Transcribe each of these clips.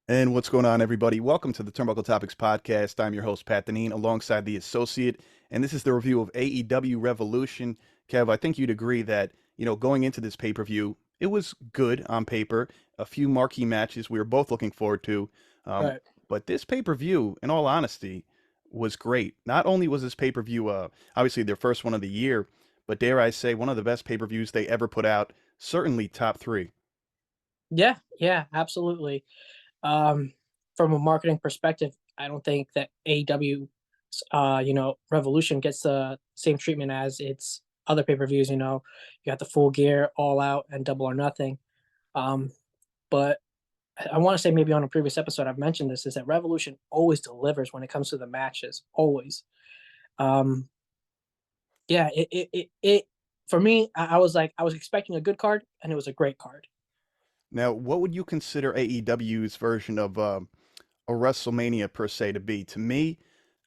And what's going on, everybody? Welcome to the Turnbuckle Topix podcast. I'm your host, Pat Deneen, alongside the associate, and this is the review of AEW Revolution. Kev, I think you'd agree that, going into this pay-per-view, it was good on paper. A few marquee matches we were both looking forward to. Um, Right. but this pay-per-view, in all honesty, was great. Not only was this pay-per-view, obviously their first one of the year, but dare I say, one of the best pay-per-views they ever put out. Certainly top three. Yeah, absolutely. Um, from a marketing perspective, I don't think that AEW, Revolution gets the same treatment as its other pay-per-views. You got the Full Gear, All Out, and Double or Nothing. Um, but I want to say maybe on a previous episode I've mentioned this is that Revolution always delivers when it comes to the matches, always. Um, yeah, it for me, I was like I was expecting a good card, and it was a great card. Now, what would you consider AEW's version of a WrestleMania per se to be? To me,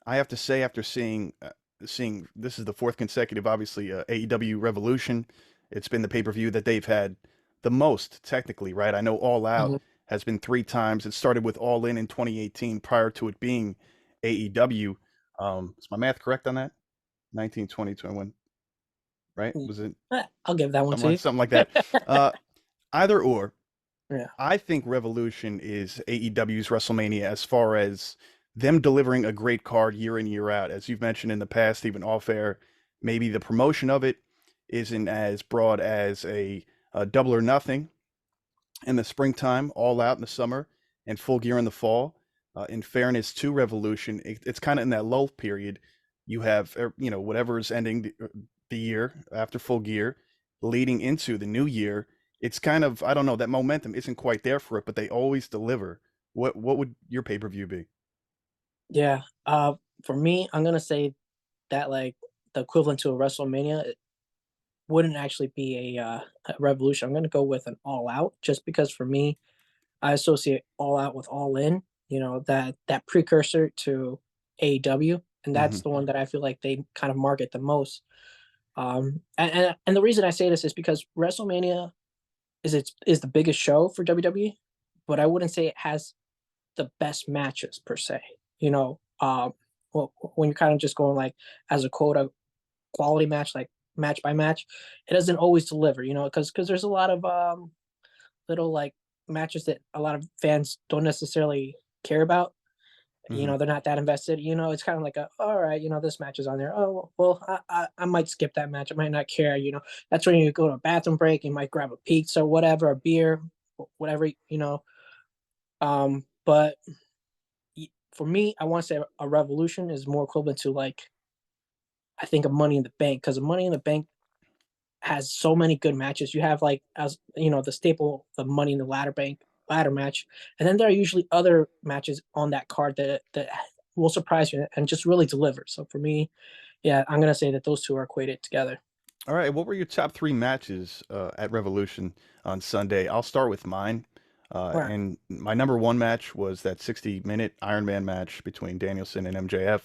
I have to say, after seeing this is the fourth consecutive, obviously AEW Revolution, it's been the pay-per-view that they've had the most technically, right? I know All Out Mhm. has been three times. It started with All In 2018, prior to it being AEW. Is my math correct on that? 19, 20, 21, right? Was it I'll give that one to you. something like that? Uh, Either or. Yeah. I think Revolution is AEW's WrestleMania as far as them delivering a great card year in, year out. As you've mentioned in the past, even off air, maybe the promotion of it isn't as broad as a Double or Nothing in the springtime, All Out in the summer, and Full Gear in the fall. In fairness to Revolution, it's kind of in that lull period. You have, whatever is ending the year after Full Gear, leading into the new year. It's kind of, I don't know, that momentum isn't quite there for it, but they always deliver. What would your pay-per-view be? Yeah. For me, I'm gonna say that like the equivalent to a WrestleMania it wouldn't actually be a Revolution. I'm gonna go with an All Out, just because for me, I associate All Out with All In. That precursor to AEW, and Hmm. that's the one that I feel like they kind of market the most. And the reason I say this is because WrestleMania is the biggest show for WWE, but I wouldn't say it has the best matches per se. You know, um, well, when you're kind of just going like as a quota quality match, like match by match, it doesn't always deliver. Because there's a lot of little like matches that a lot of fans don't necessarily care about. Hmm. They're not that invested. It's kind of like all right, this match is on there. Oh well, I might skip that match. I might not care. That's when you go to a bathroom break. You might grab a pizza, whatever, a beer, whatever. But for me, I want to say a Revolution is more equivalent to like I think a Money in the Bank, because a Money in the Bank has so many good matches. You have like as the staple, the Money in the ladder match, and then there are usually other matches on that card that will surprise you and just really deliver. So for me, yeah, I'm gonna say that those two are equated together. All right, what were your top three matches at Revolution on Sunday? I'll start with mine. Right. And my number one match was that 60-minute Iron Man match between Danielson and MJF.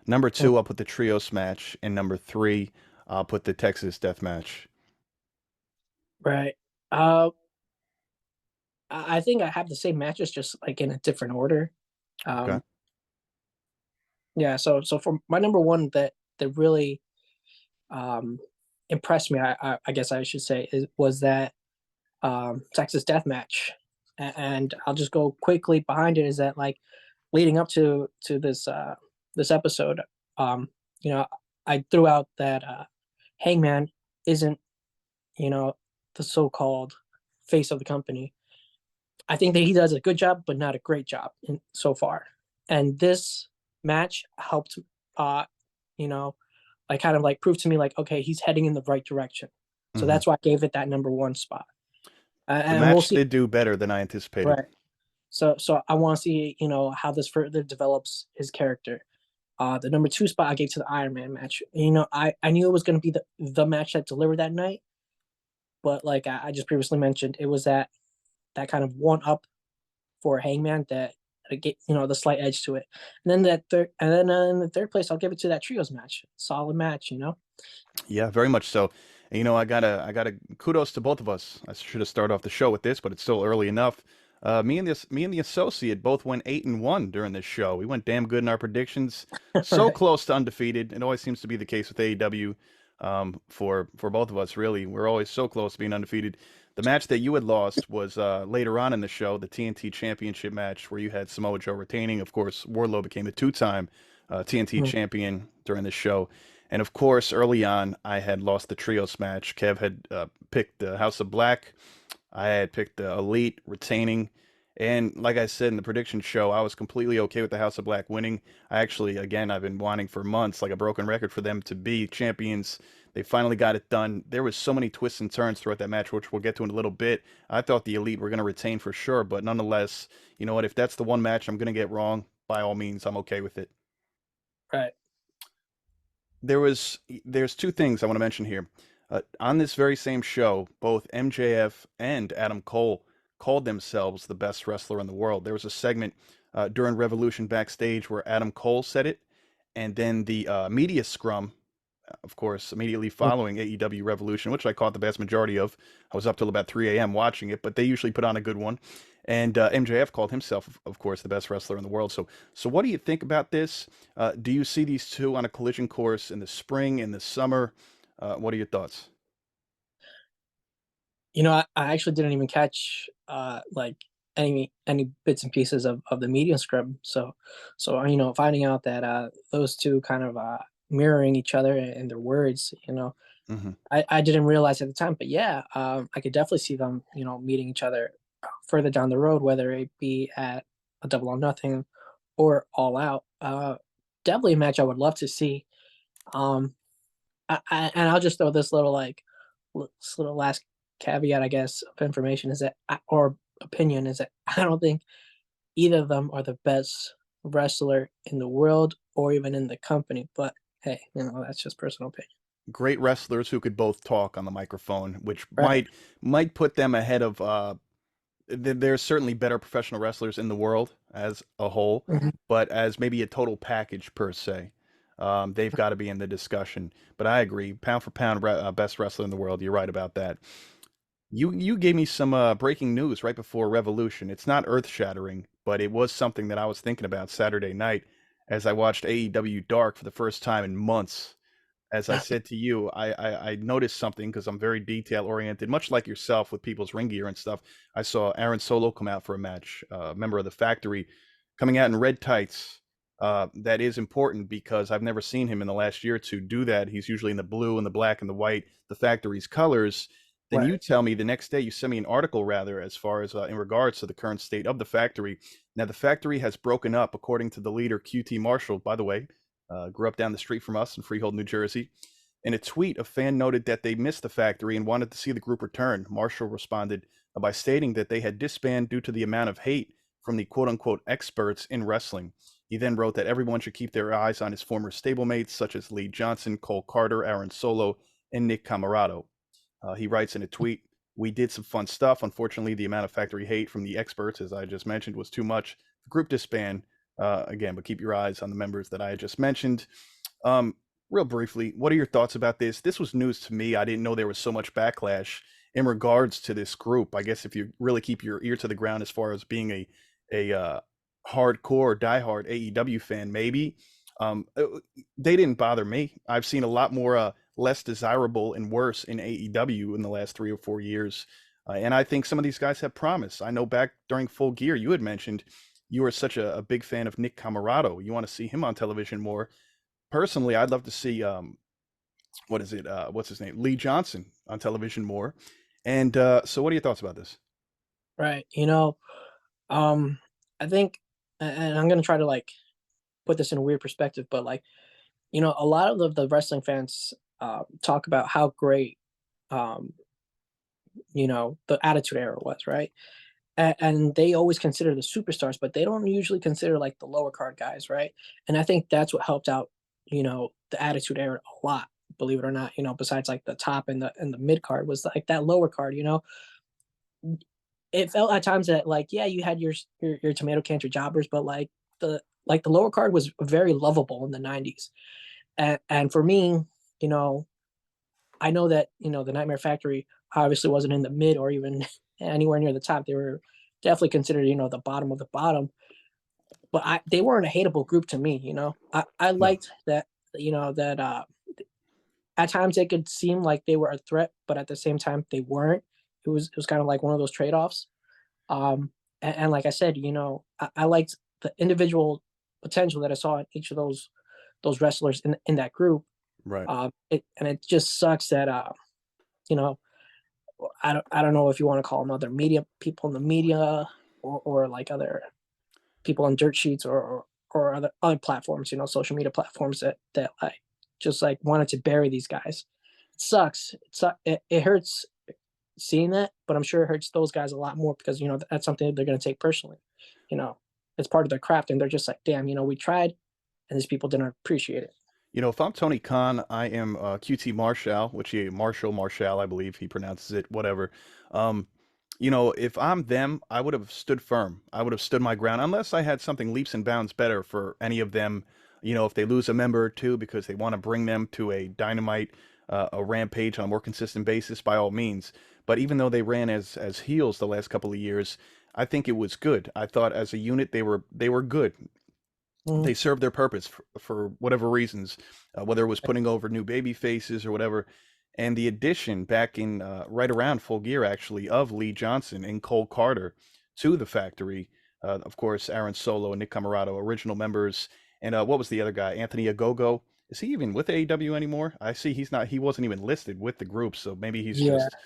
Number two, I'll put the Trios match. And number three, I'll put the Texas Death Match. Right. Uh, I think I have the same matches, just like in a different order. Okay. Um, yeah. So for my number one that really um, impressed me, I guess I should say, was that Texas Death Match. And I'll just go quickly behind it. Is that like leading up to this episode? Um, you know, I threw out that Hangman isn't you know the so-called face of the company. I think that he does a good job, but not a great job so far. And this match helped, uh, you know, like kind of like prove to me like, okay, he's heading in the right direction. So Hmm. that's why I gave it that number one spot. The And we'll match see. did do better than I anticipated. Right. So I want to see, how this further develops his character. The number two spot I gave to the Iron Man match. I knew it was going to be the match that delivered that night, but like I just previously mentioned, it was that kind of one up for Hangman that get the slight edge to it. And then in the third place, I'll give it to that trios match. Solid match. Yeah, very much so. And, I gotta kudos to both of us. I should have started off the show with this, but it's still early enough. Me and the associate both went 8-1 during this show. We went damn good in our predictions. So Right. close to undefeated. It always seems to be the case with AEW. For both of us, really, we're always so close to being undefeated. The match that you had lost was later on in the show, the TNT Championship match, where you had Samoa Joe retaining. Of course, Wardlow became the two-time TNT Mhm. champion during this show. And of course, early on, I had lost the trios match. Kev had picked the House of Black. I had picked the Elite retaining. And like I said in the prediction show, I was completely okay with the House of Black winning. I actually, again, I've been wanting for months, like a broken record, for them to be champions. They finally got it done. There was so many twists and turns throughout that match, which we'll get to in a little bit. I thought the Elite were going to retain for sure, but nonetheless, you know what? If that's the one match I'm going to get wrong, by all means, I'm okay with it. Right. There's two things I want to mention here. On this very same show, both MJF and Adam Cole called themselves the best wrestler in the world. There was a segment during Revolution backstage where Adam Cole said it, and then the media scrum, of course, immediately Mm. following AEW Revolution, which I caught the vast majority of. I was up till about 3 a.m. watching it, but they usually put on a good one. And MJF called himself, of course, the best wrestler in the world. So what do you think about this? Do you see these two on a collision course in the spring, in the summer? What are your thoughts? I actually didn't even catch like any bits and pieces of the media scrum. So finding out that those two kind of mirroring each other in their words, Hmm. I didn't realize at the time, but yeah, I could definitely see them, meeting each other further down the road, whether it be at a Double or Nothing or All Out. Definitely a match I would love to see. Um, and I'll just throw this little this little last caveat, I guess, of information is that, or opinion is that I don't think either of them are the best wrestler in the world or even in the company. But hey, that's just personal opinion. Great wrestlers who could both talk on the microphone, which Right. might put them ahead of there's certainly better professional wrestlers in the world as a whole, Mhm. but as maybe a total package per se, they've got to be in the discussion. But I agree, pound for pound, best wrestler in the world. You're right about that. You gave me some breaking news right before Revolution. It's not earth shattering, but it was something that I was thinking about Saturday night as I watched AEW Dark for the first time in months. As I said to you, I noticed something because I'm very detail oriented, much like yourself with people's ring gear and stuff. I saw Aaron Solo come out for a match, member of the Factory, coming out in red tights. That is important because I've never seen him in the last year or two do that. He's usually in the blue and the black and the white, the Factory's colors. Then you Right. tell me the next day, you send me an article rather, as far as in regards to the current state of the Factory. Now, the Factory has broken up, according to the leader, QT Marshall, by the way, grew up down the street from us in Freehold, New Jersey. In a tweet, a fan noted that they missed the Factory and wanted to see the group return. Marshall responded by stating that they had disbanded due to the amount of hate from the quote unquote experts in wrestling. He then wrote that everyone should keep their eyes on his former stablemates, such as Lee Johnson, Cole Carter, Aaron Solo, and Nick Camarado. He writes in a tweet, "We did some fun stuff. Unfortunately, the amount of factory hate from the experts, as I just mentioned, was too much. The group disband again, but keep your eyes on the members that I just mentioned." Um, Real briefly, what are your thoughts about this? This was news to me. I didn't know there was so much backlash in regards to this group. I guess if you really keep your ear to the ground as far as being a hardcore, diehard AEW fan, maybe they didn't bother me. I've seen a lot more less desirable and worse in AEW in the last 3 or 4 years. And I think some of these guys have promise. I know back during Full Gear, you had mentioned you are such a big fan of Nick Camarado. You want to see him on television more. Personally, I'd love to see what is it? What's his name? Lee Johnson on television more. And so, what are your thoughts about this? Right. Um, I think, and I'm gonna try to put this in a weird perspective, but a lot of the wrestling fans talk about how great um, the Attitude Era was, right? And they always consider the superstars, but they don't usually consider like the lower card guys, right? And I think that's what helped out, the Attitude Era a lot. Believe it or not, besides like the top and the mid card was like that lower card. It felt at times that like yeah, you had your tomato cans, your jobbers, but the lower card was very lovable in the '90s. And for me, you know, I know that the Nightmare Factory obviously wasn't in the mid or even anywhere near the top. definitely considered, the bottom of the bottom. But they weren't a hateable group to me. I No. liked that. That at times it could seem like they were a threat, but at the same time they weren't. It was kind of like one of those trade offs. And like I said, I liked the individual potential that I saw in each of those wrestlers in that group. Right. It just sucks that you know I don't know if you want to call them other media people in the media, or like other people on dirt sheets, or other platforms, social media platforms that like just like wanted to bury these guys. It sucks. It hurts seeing that, but I'm sure it hurts those guys a lot more because that's something that they're going to take personally. You know, it's part of their craft, and they're just like, damn, we tried, and these people didn't appreciate it. If I'm Tony Khan, I am QT Marshall, which Marshall, I believe he pronounces it, whatever. Um, if I'm them, I would have stood firm. I would have stood my ground, unless I had something leaps and bounds better for any of them. If they lose a member or two because they want to bring them to a Dynamite, a Rampage on a more consistent basis, by all means. But even though they ran as heels the last couple of years, I think it was good. I thought as a unit they were good. Mm, They served their purpose for whatever reasons, whether it was putting over new baby faces or whatever. And the addition back in right around Full Gear, actually, of Lee Johnson and Cole Carter to the factory. Of course, Aaron Solo and Nick Camarato, original members. And what was the other guy? Anthony Agogo. Is he even with AEW anymore? I see he's not. He wasn't even listed with the group, so maybe he's yeah, just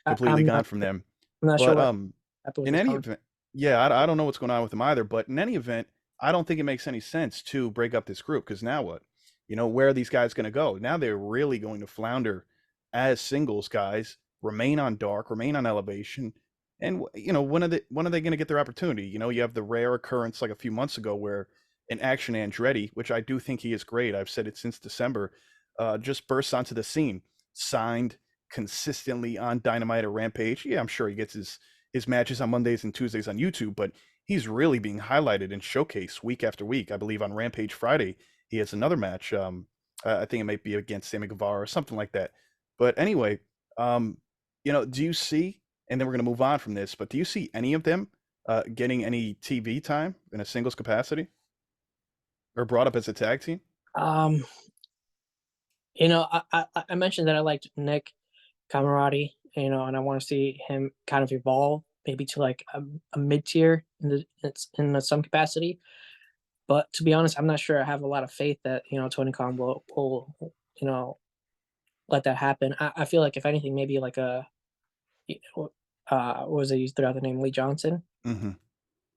completely I'm gone not. from them. I'm not sure But what happened with in his any contract. event, yeah, I don't know what's going on with him either. But in any event, I don't think it makes any sense to break up this group because now what? Where are these guys going to go? Now they're really going to flounder as singles guys, remain on Dark, remain on Elevation, and when are they going to get their opportunity? You have the rare occurrence like a few months ago where an Action Andretti, which I do think he is great. I've said it since December, just bursts onto the scene, signed consistently on Dynamite or Rampage. Yeah, I'm sure he gets his matches on Mondays and Tuesdays on YouTube, but he's really being highlighted and showcased week after week. I believe on Rampage Friday he has another match. I think it might be against Sammy Guevara or something like that. But anyway, do you see? And then we're going to move on from this. But do you see any of them getting any TV time in a singles capacity or brought up as a tag team? Um, I mentioned that I liked Nick Camarati, and I want to see him kind of evolve, maybe to like a mid tier in some capacity. But to be honest, I'm not sure I have a lot of faith that Tony Khan will let that happen. I feel like if anything, maybe like what was it? You threw out the name Lee Johnson. Hmm.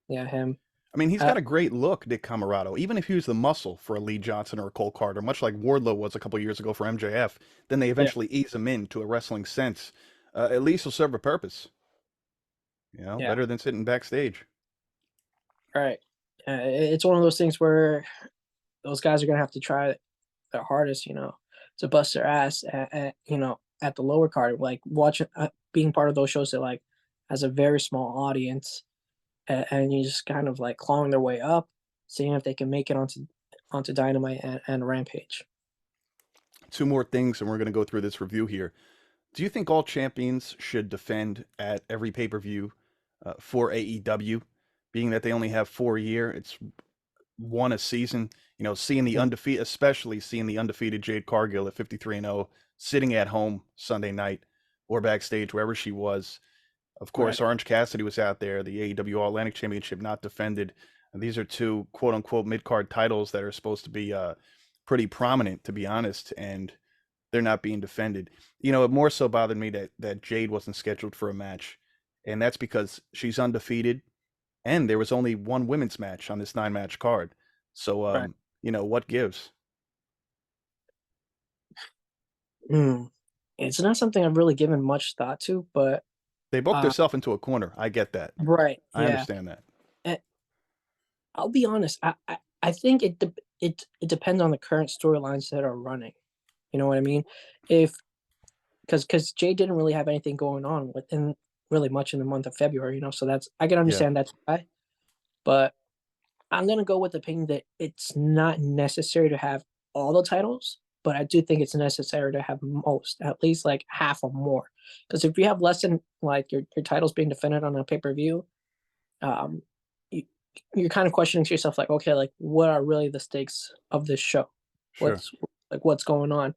Yeah, him. I mean, he's Uh, got a great look, Nick Camarato. Even if he was the muscle for a Lee Johnson or a Cole Carter, much like Wardlow was a couple years ago for MJF, then they yeah, eventually ease him into a wrestling sense. At least he'll serve a purpose. yeah, Better than sitting backstage. right. It's one of those things where those guys are gonna have to try their hardest, to bust their ass at the lower card, like watching, being part of those shows that like has a very small audience, and you just kind of like clawing their way up, seeing if they can make it onto Dynamite and Rampage. Two more things, and we're going to go through this review here. Do you think all champions should defend at every pay per view for AEW, being that they only have 4 a year? It's one a season. Seeing the undefeated, especially seeing the undefeated Jade Cargill at 53-0, sitting at home Sunday night or backstage, wherever she was. Of Right. course, Orange Cassidy was out there, the AEW All Atlantic Championship not defended. And these are two quote unquote mid card titles that are supposed to be pretty prominent, to be honest, and they're not being defended. It more so bothered me that Jade wasn't scheduled for a match, and that's because she's undefeated, and there was only one women's match on this 9 match card. So, Right. what gives? Mm. It's not something I've really given much thought to, but They booked uh, themselves into a corner. I get that. right, I yeah. understand that. And I'll be honest. I think it depends on the current storylines that are running. You know what I mean? If because Jay didn't really have anything going on within really much in the month of February, so that's I can Yeah. understand that's why. But I'm gonna go with the opinion that it's not necessary to have all the titles, but I do think it's necessary to have most, at least like half or more. Because if you have less than like your titles being defended on a pay per view, um, you, you're kind of questioning to yourself, like, okay, like what are really the stakes of this show? Sure. What's going on?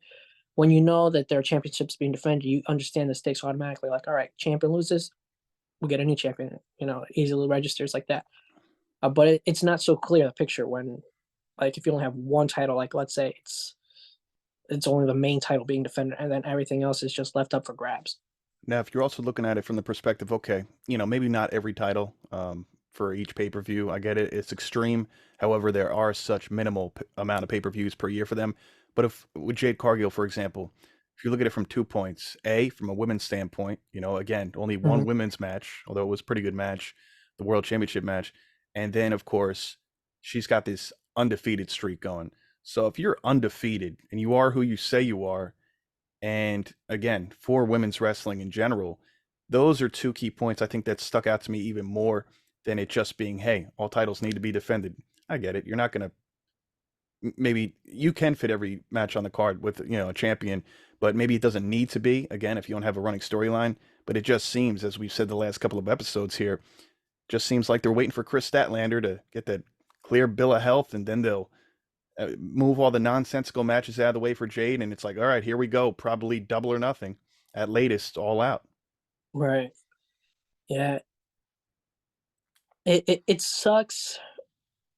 When you know that there are championships being defended, you understand the stakes automatically. Like, all right, champion loses, we get a new champion. Easily registers like that. But it's not so clear the picture when, like, if you only have one title, like let's say it's only the main title being defended, and then everything else is just left up for grabs. Now, if you're also looking at it from the perspective, okay, maybe not every title for each pay-per-view. I get it. It's extreme. However, there are such minimal amount of pay-per-views per year for them. But if with Jade Cargill, for example, if you look at it from 2 points, from a women's standpoint, again, only one Mhm. women's match, although it was a pretty good match, the World Championship match. And then, of course, she's got this undefeated streak going. So if you're undefeated and you are who you say you are, and again, for women's wrestling in general, those are two key points I think that stuck out to me even more than it just being, hey, all titles need to be defended. I get it. You're not going to, maybe you can fit every match on the card with, a champion, but maybe it doesn't need to be, again, if you don't have a running storyline. But it just seems, as we've said the last couple of episodes here, just seems like they're waiting for Chris Statlander to get that clear bill of health, and then they'll move all the nonsensical matches out of the way for Jade, and it's like, all right, here we go, probably double or nothing, at latest, all out. Right. Yeah. It sucks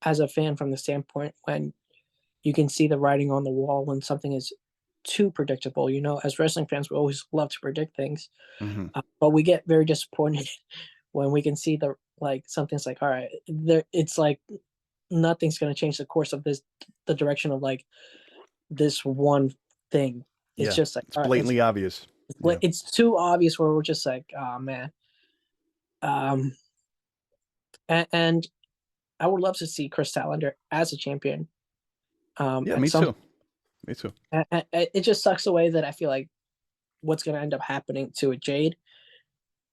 as a fan from the standpoint when you can see the writing on the wall when something is too predictable. As wrestling fans, we always love to predict things, Mm-hmm. but we get very disappointed when we can see something's like, all right, it's like nothing's going to change the course of the direction of like this one thing. It's Yeah, just like, it's all right, blatantly obvious. Yeah. it's too obvious where we're just like, oh man. Um, and I would love to see Chris Statlander as a champion. Yeah, At me some, too. Me too. it just sucks the way that I feel like what's going to end up happening to a Jade,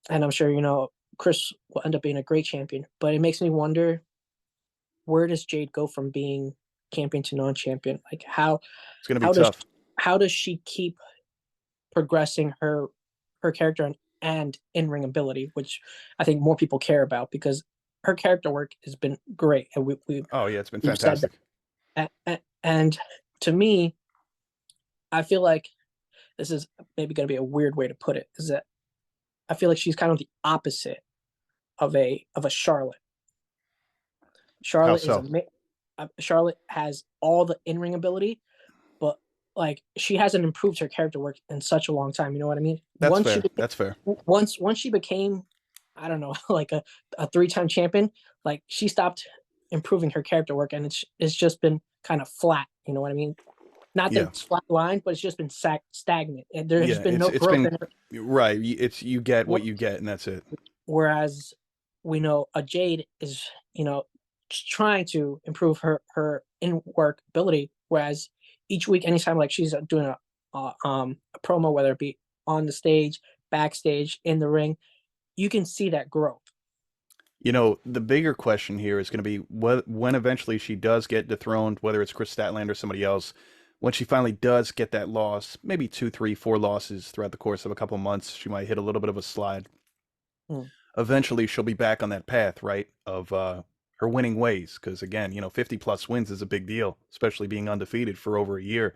and I'm sure Chris will end up being a great champion. But it makes me wonder, where does Jade go from being champion to non-champion? Like It's going to be how does tough. how does she keep progressing her character and in-ring ability, which I think more people care about because her character work has been great, and Oh, yeah, it's been we've said fantastic. that. And to me, I feel like this is maybe going to be a weird way to put it. Is that I feel like she's kind of the opposite of a Charlotte. How Charlotte is so? Charlotte has all the in-ring ability, but like she hasn't improved her character work in such a long time. You know what I mean? That's fair. That's fair. Once she became, I don't know, like a 3-time champion, like she stopped improving her character work, and it's just been kind of flat. You know what I mean? Not that Yeah. it's flat line, but it's just been stagnant, and there's Yeah, been it's no it's growth been in her. right. It's you get what you get, and that's it. Whereas we know a Jade is, trying to improve her in work ability. Whereas each week, anytime like she's doing a promo, whether it be on the stage, backstage, in the ring, you can see that growth. The bigger question here is going to be when eventually she does get dethroned, whether it's Chris Statlander or somebody else, when she finally does get that loss, maybe 2, 3, 4 losses throughout the course of a couple of months, she might hit a little bit of a slide. Hmm. Eventually, she'll be back on that path, right, of her winning ways. Because again, 50 plus wins is a big deal, especially being undefeated for over a year.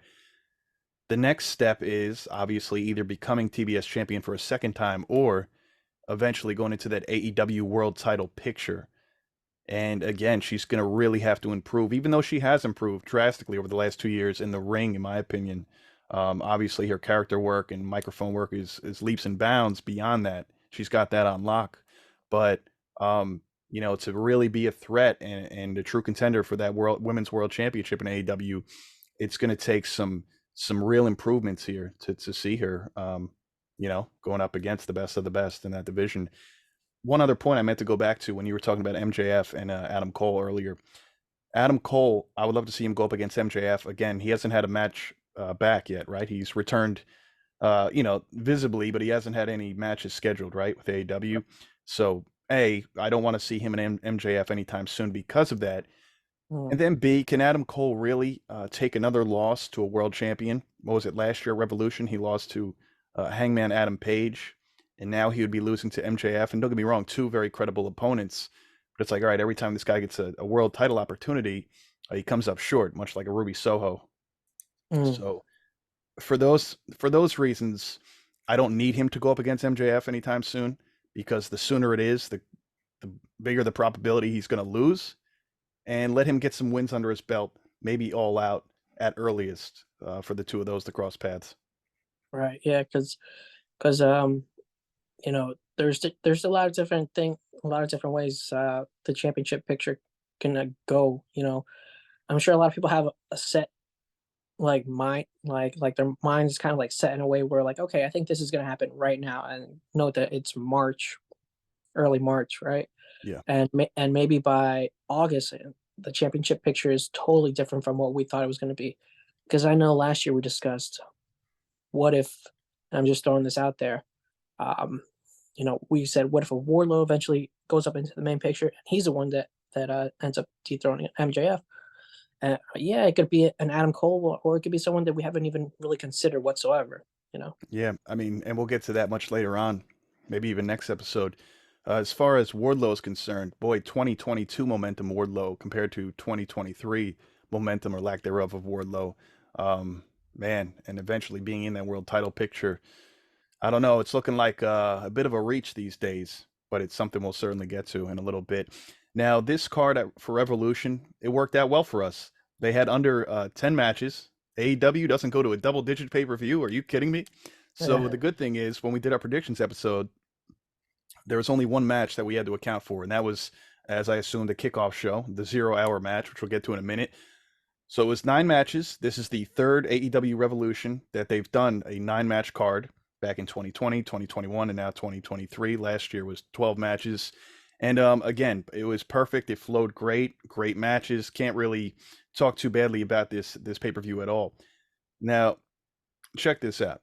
The next step is obviously either becoming TBS champion for a second time or eventually going into that AEW world title picture. And again, she's going to really have to improve, even though she has improved drastically over the last 2 years in the ring, in my opinion. Obviously, her character work and microphone work is leaps and bounds beyond that. She's got that on lock. But, to really be a threat and a true contender for that women's world championship in AEW, it's going to take some real improvements here to see her, going up against the best of the best in that division. One other point I meant to go back to when you were talking about MJF and Adam Cole earlier. Adam Cole, I would love to see him go up against MJF again. He hasn't had a match back yet, right? He's returned, visibly, but he hasn't had any matches scheduled, right, with AEW. So, A, I don't want to see him and MJF anytime soon because of that. Hmm. And then B, can Adam Cole really take another loss to a world champion? What was it last year, Revolution? He lost to Hangman Adam Page, and now he would be losing to MJF. And don't get me wrong, two very credible opponents. But it's like, all right, every time this guy gets a world title opportunity, he comes up short, much like a Ruby Soho. Mm, So for those reasons, I don't need him to go up against MJF anytime soon, because the sooner it is, the bigger the probability he's going to lose. And let him get some wins under his belt, maybe all out at earliest, for the two of those to cross paths. right. Yeah, because there's a lot of a lot of different ways the championship picture can go. I'm sure a lot of people have a set like mind, like their mind is kind of like set in a way where like, okay, I think this is gonna happen right now, and note that it's March, early March, right? Yeah. And maybe by August, the championship picture is totally different from what we thought it was going to be. Because I know last year we discussed what if, and I'm just throwing this out there, um, we said what if a Wardlow eventually goes up into the main picture and he's the one that ends up dethroning MJF. Yeah, it could be an Adam Cole, or it could be someone that we haven't even really considered whatsoever. You know. Yeah, I mean, and we'll get to that much later on, maybe even next episode. As far as Wardlow is concerned, boy, 2022 momentum Wardlow compared to 2023 momentum or lack thereof of Wardlow. Man, and eventually being in that world title picture, I don't know. It's looking like a bit of a reach these days, but it's something we'll certainly get to in a little bit. Now, this card for Revolution, it worked out well for us. They had under 10 matches. AEW doesn't go to a double-digit pay-per-view. Are you kidding me? So the good thing is, when we did our predictions episode, there was only one match that we had to account for, and that was, as I assumed, the kickoff show, the 0 hour match, which we'll get to in a minute. So it was 9 matches. This is the third AEW Revolution that they've done a 9 match card, back in 2020, 2021, and now 2023. Last year was 12 matches. And again, it was perfect. It flowed great, great matches. Can't really talk too badly about this pay-per-view at all. Now, check this out.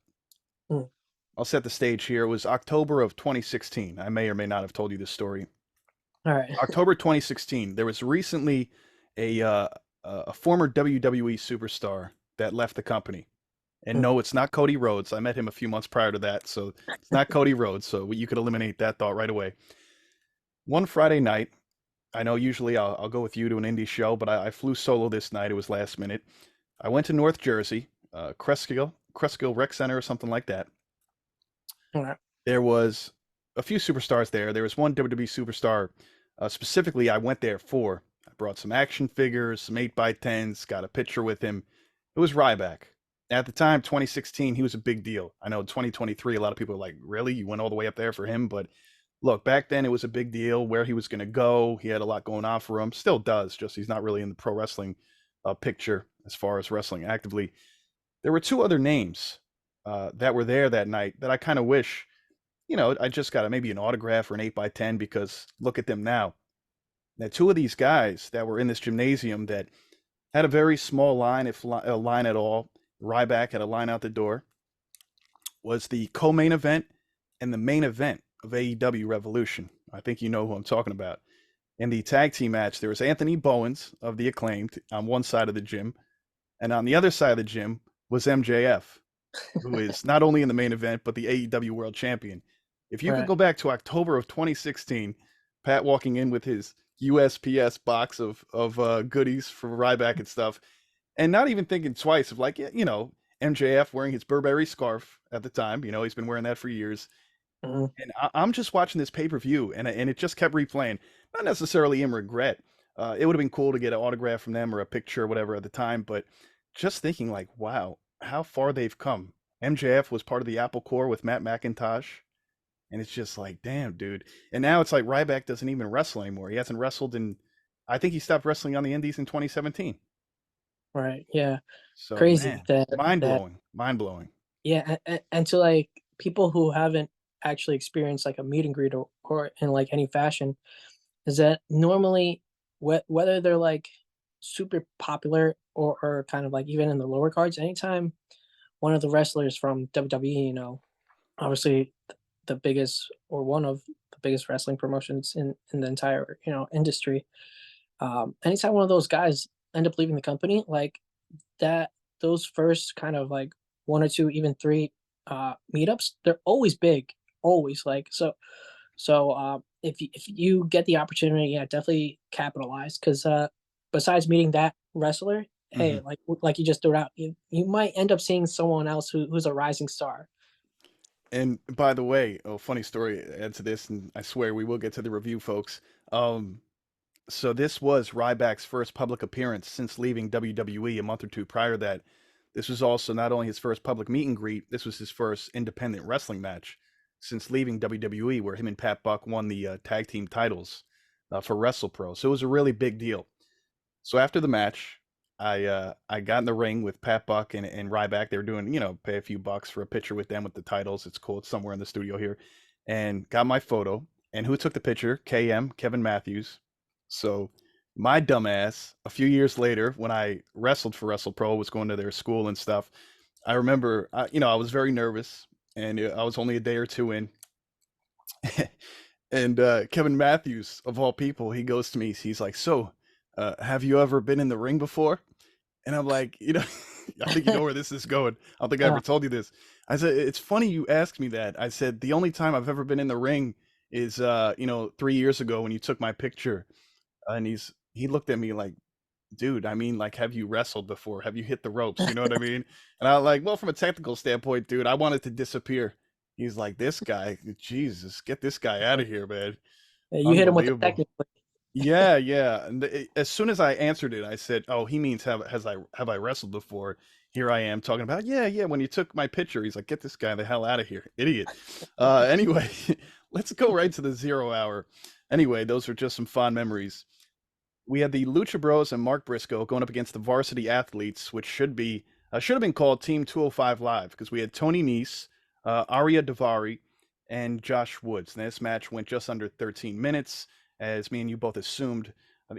Mm. I'll set the stage here. It was October of 2016. I may or may not have told you this story. All right. October 2016, there was recently a former WWE superstar that left the company. And no, it's not Cody Rhodes. I met him a few months prior to that, so it's not Cody Rhodes. So you could eliminate that thought right away. One Friday night, I know usually I'll go with you to an indie show, but I flew solo this night. It was last minute. I went to North Jersey, Cresskill Rec Center or something like that. All right. There was a few superstars there. There was one WWE superstar specifically I went there for. I brought some action figures, some 8x10s, got a picture with him. It was Ryback. At the time, 2016, he was a big deal. I know 2023, a lot of people are like, really? You went all the way up there for him? But look, back then it was a big deal where he was going to go. He had a lot going on for him. Still does, just he's not really in the pro wrestling picture as far as wrestling actively. There were two other names that were there that night that I kind of wish, I just got maybe an autograph or an 8x10, because look at them now. Now, two of these guys that were in this gymnasium that had a very small line, if a line at all. Ryback had a line out the door, was the co-main event and the main event of AEW Revolution. I think you know who I'm talking about. In the tag team match, there was Anthony Bowens of the Acclaimed on one side of the gym, and on the other side of the gym was MJF, who is not only in the main event, but the AEW World Champion. If you could Right. go back to October of 2016, Pat walking in with his USPS box of goodies for Ryback and stuff, and not even thinking twice of like, MJF wearing his Burberry scarf at the time. He's been wearing that for years. Mm-hmm. And I'm just watching this pay-per-view, and it just kept replaying. Not necessarily in regret. It would have been cool to get an autograph from them or a picture or whatever at the time, but just thinking like, wow, how far they've come. MJF was part of the Apple Corps with Matt McIntosh, and it's just like, damn, dude. And now it's like Ryback doesn't even wrestle anymore. He hasn't wrestled I think he stopped wrestling on the Indies in 2017. Right. Yeah. So Crazy man, that mind that blowing, mind blowing. yeah, and to like people who haven't actually experienced like a meet and greet, or in like any fashion, is that normally whether they're like super popular, or kind of like even in the lower cards, anytime one of the wrestlers from WWE, obviously the biggest, or one of the biggest wrestling promotions in the entire industry, anytime one of those guys end up leaving the company, like that, those first kind of like one or two, even three meetups, they're always big, always, like, so if you get the opportunity, yeah, definitely capitalize. Because besides meeting that wrestler, hey, Hmm. like you just threw out, you might end up seeing someone else who's a rising star. And by the way, oh, funny story add to this, and I swear we will get to the review, folks. So this was Ryback's first public appearance since leaving WWE a month or two prior to that. This was also not only his first public meet and greet, this was his first independent wrestling match since leaving WWE, where him and Pat Buck won the tag team titles for WrestlePro. So it was a really big deal. So after the match, I got in the ring with Pat Buck and Ryback. They were doing, pay a few bucks for a picture with them with the titles. It's cool. It's somewhere in the studio here. And got my photo. And who took the picture? Kevin Matthews. So my dumbass, a few years later, when I wrestled for WrestlePro, was going to their school and stuff. I remember, I was very nervous, and I was only a day or two in. And Kevin Matthews, of all people, he goes to me. He's like, "So, have you ever been in the ring before?" And I'm like, I think you know where this is going. I don't think I Uh, ever told you this. I said, "It's funny you asked me that." I said, "The only time I've ever been in the ring is, 3 years ago when you took my picture." And he looked at me like, "Dude, I mean, like, have you wrestled before? Have you hit the ropes? You know what I mean?" And I was like, "Well, from a technical standpoint, dude, I wanted to disappear." He's like, "This guy, Jesus, get this guy out of here, man." you hit him with the Unbelievable. technical. Yeah, yeah. And as soon as I answered it, I said, "Oh, he means have I wrestled before?" Here I am talking about, yeah, yeah. When you took my picture, he's like, "Get this guy the hell out of here, idiot." Anyway, let's go right to the 0 hour. Anyway, those are just some fond memories. We had the Lucha Bros and Mark Briscoe going up against the Varsity Athletes, which should have been called Team 205 Live, because we had Tony Nese, Arya Davari, and Josh Woods. And this match went just under 13 minutes, as me and you both assumed.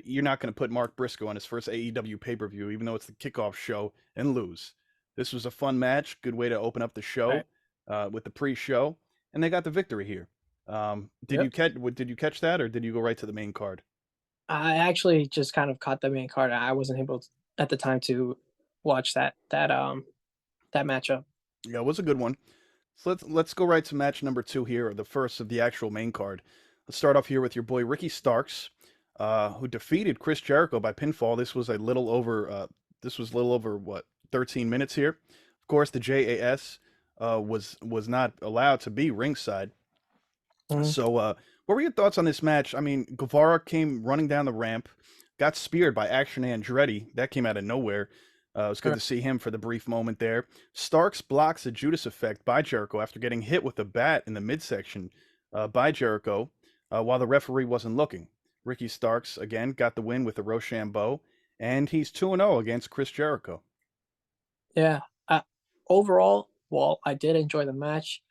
You're not going to put Mark Briscoe on his first AEW pay-per-view, even though it's the kickoff show, and lose. This was a fun match, good way to open up the show Right. with the pre-show, and they got the victory here. Did you Yep. catch that, or did you go right to the main card? I actually just kind of caught the main card. I wasn't able at the time to watch that matchup. Yeah, it was a good one. So let's go right to match number two here, or the first of the actual main card. Let's start off here with your boy Ricky Starks, who defeated Chris Jericho by pinfall. This was a little over what 13 minutes here. Of course, the JAS was not allowed to be ringside. Mhm. So, what were your thoughts on this match? I mean, Guevara came running down the ramp, got speared by Action Andretti. That came out of nowhere. It was good Sure. to see him for the brief moment there. Starks blocks a Judas effect by Jericho after getting hit with a bat in the midsection by Jericho while the referee wasn't looking. Ricky Starks, again, got the win with a Rochambeau, and he's 2-0 against Chris Jericho. Yeah. Overall, while I did enjoy the match,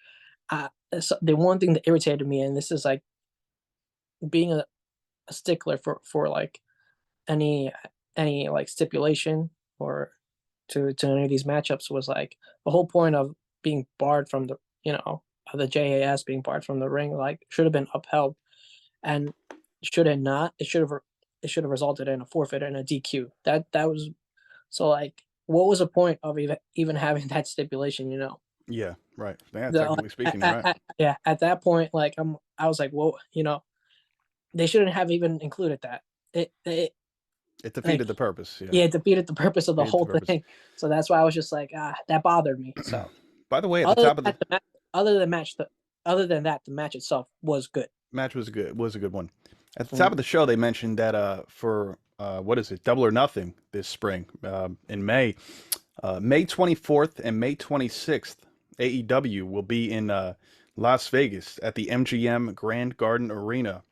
the one thing that irritated me, and this is like being a stickler for like any like stipulation or to any of these matchups, was like the whole point of being barred from the of the JAS being barred from the ring, like should have been upheld, and should it not, it should have resulted in a forfeit and a DQ. That was so like, what was the point of even having that stipulation? Yeah, right. Yeah, The, technically speaking, you're right. yeah, at that point, like I was like, well, they shouldn't have even included that. It It like defeated the purpose. Yeah, Yeah, it defeated the purpose of the defeated the whole purpose. thing. So that's why I was just like, that bothered me. So By the way, at the other than top of the that, other than match, other than that, the match itself was good. match was a good one. At the top Mm. of the show, they mentioned that for what is it, Double or Nothing this spring in May, May 24th and May 26th, AEW will be in Las Vegas at the MGM Grand Garden Arena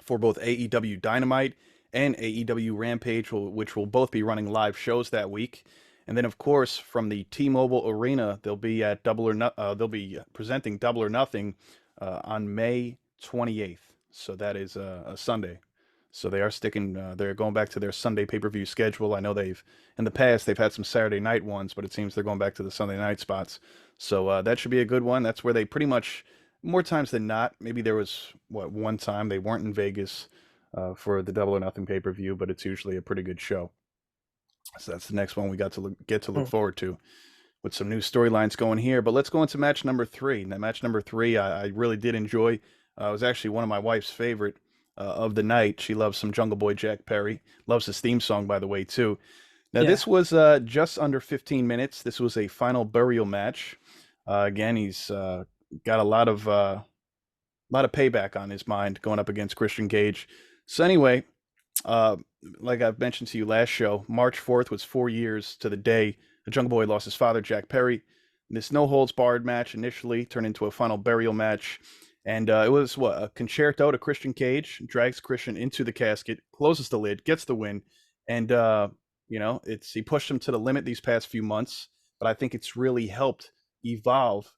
for both AEW Dynamite and AEW Rampage, which will both be running live shows that week. And then, of course, from the T-Mobile Arena, they'll be presenting Double or Nothing on May 28th. So that is a Sunday. So they are sticking. They're going back to their Sunday pay-per-view schedule. I know in the past they've had some Saturday night ones, but it seems they're going back to the Sunday night spots. So that should be a good one. That's where they pretty much, more times than not, maybe there was one time they weren't in Vegas for the Double or Nothing pay-per-view, but it's usually a pretty good show. So that's the next one we get to look Mm. forward to, with some new storylines going here. But let's go into match number three. Now, match number three, I really did enjoy. It was actually one of my wife's favorite of the night. She loves some Jungle Boy Jack Perry. Loves his theme song, by the way, too. Now, Yeah. this was just under 15 minutes. This was a final burial match. Again, he's got a lot of payback on his mind going up against Christian Cage. So anyway, uh, like I've mentioned to you last show, March 4th was 4 years to the day the Jungle Boy lost his father, Jack Perry. This no holds barred match initially turned into a final burial match. And it was what, a concerto to Christian Cage, drags Christian into the casket, closes the lid, gets the win. And, it's he pushed him to the limit these past few months, but I think it's really helped evolve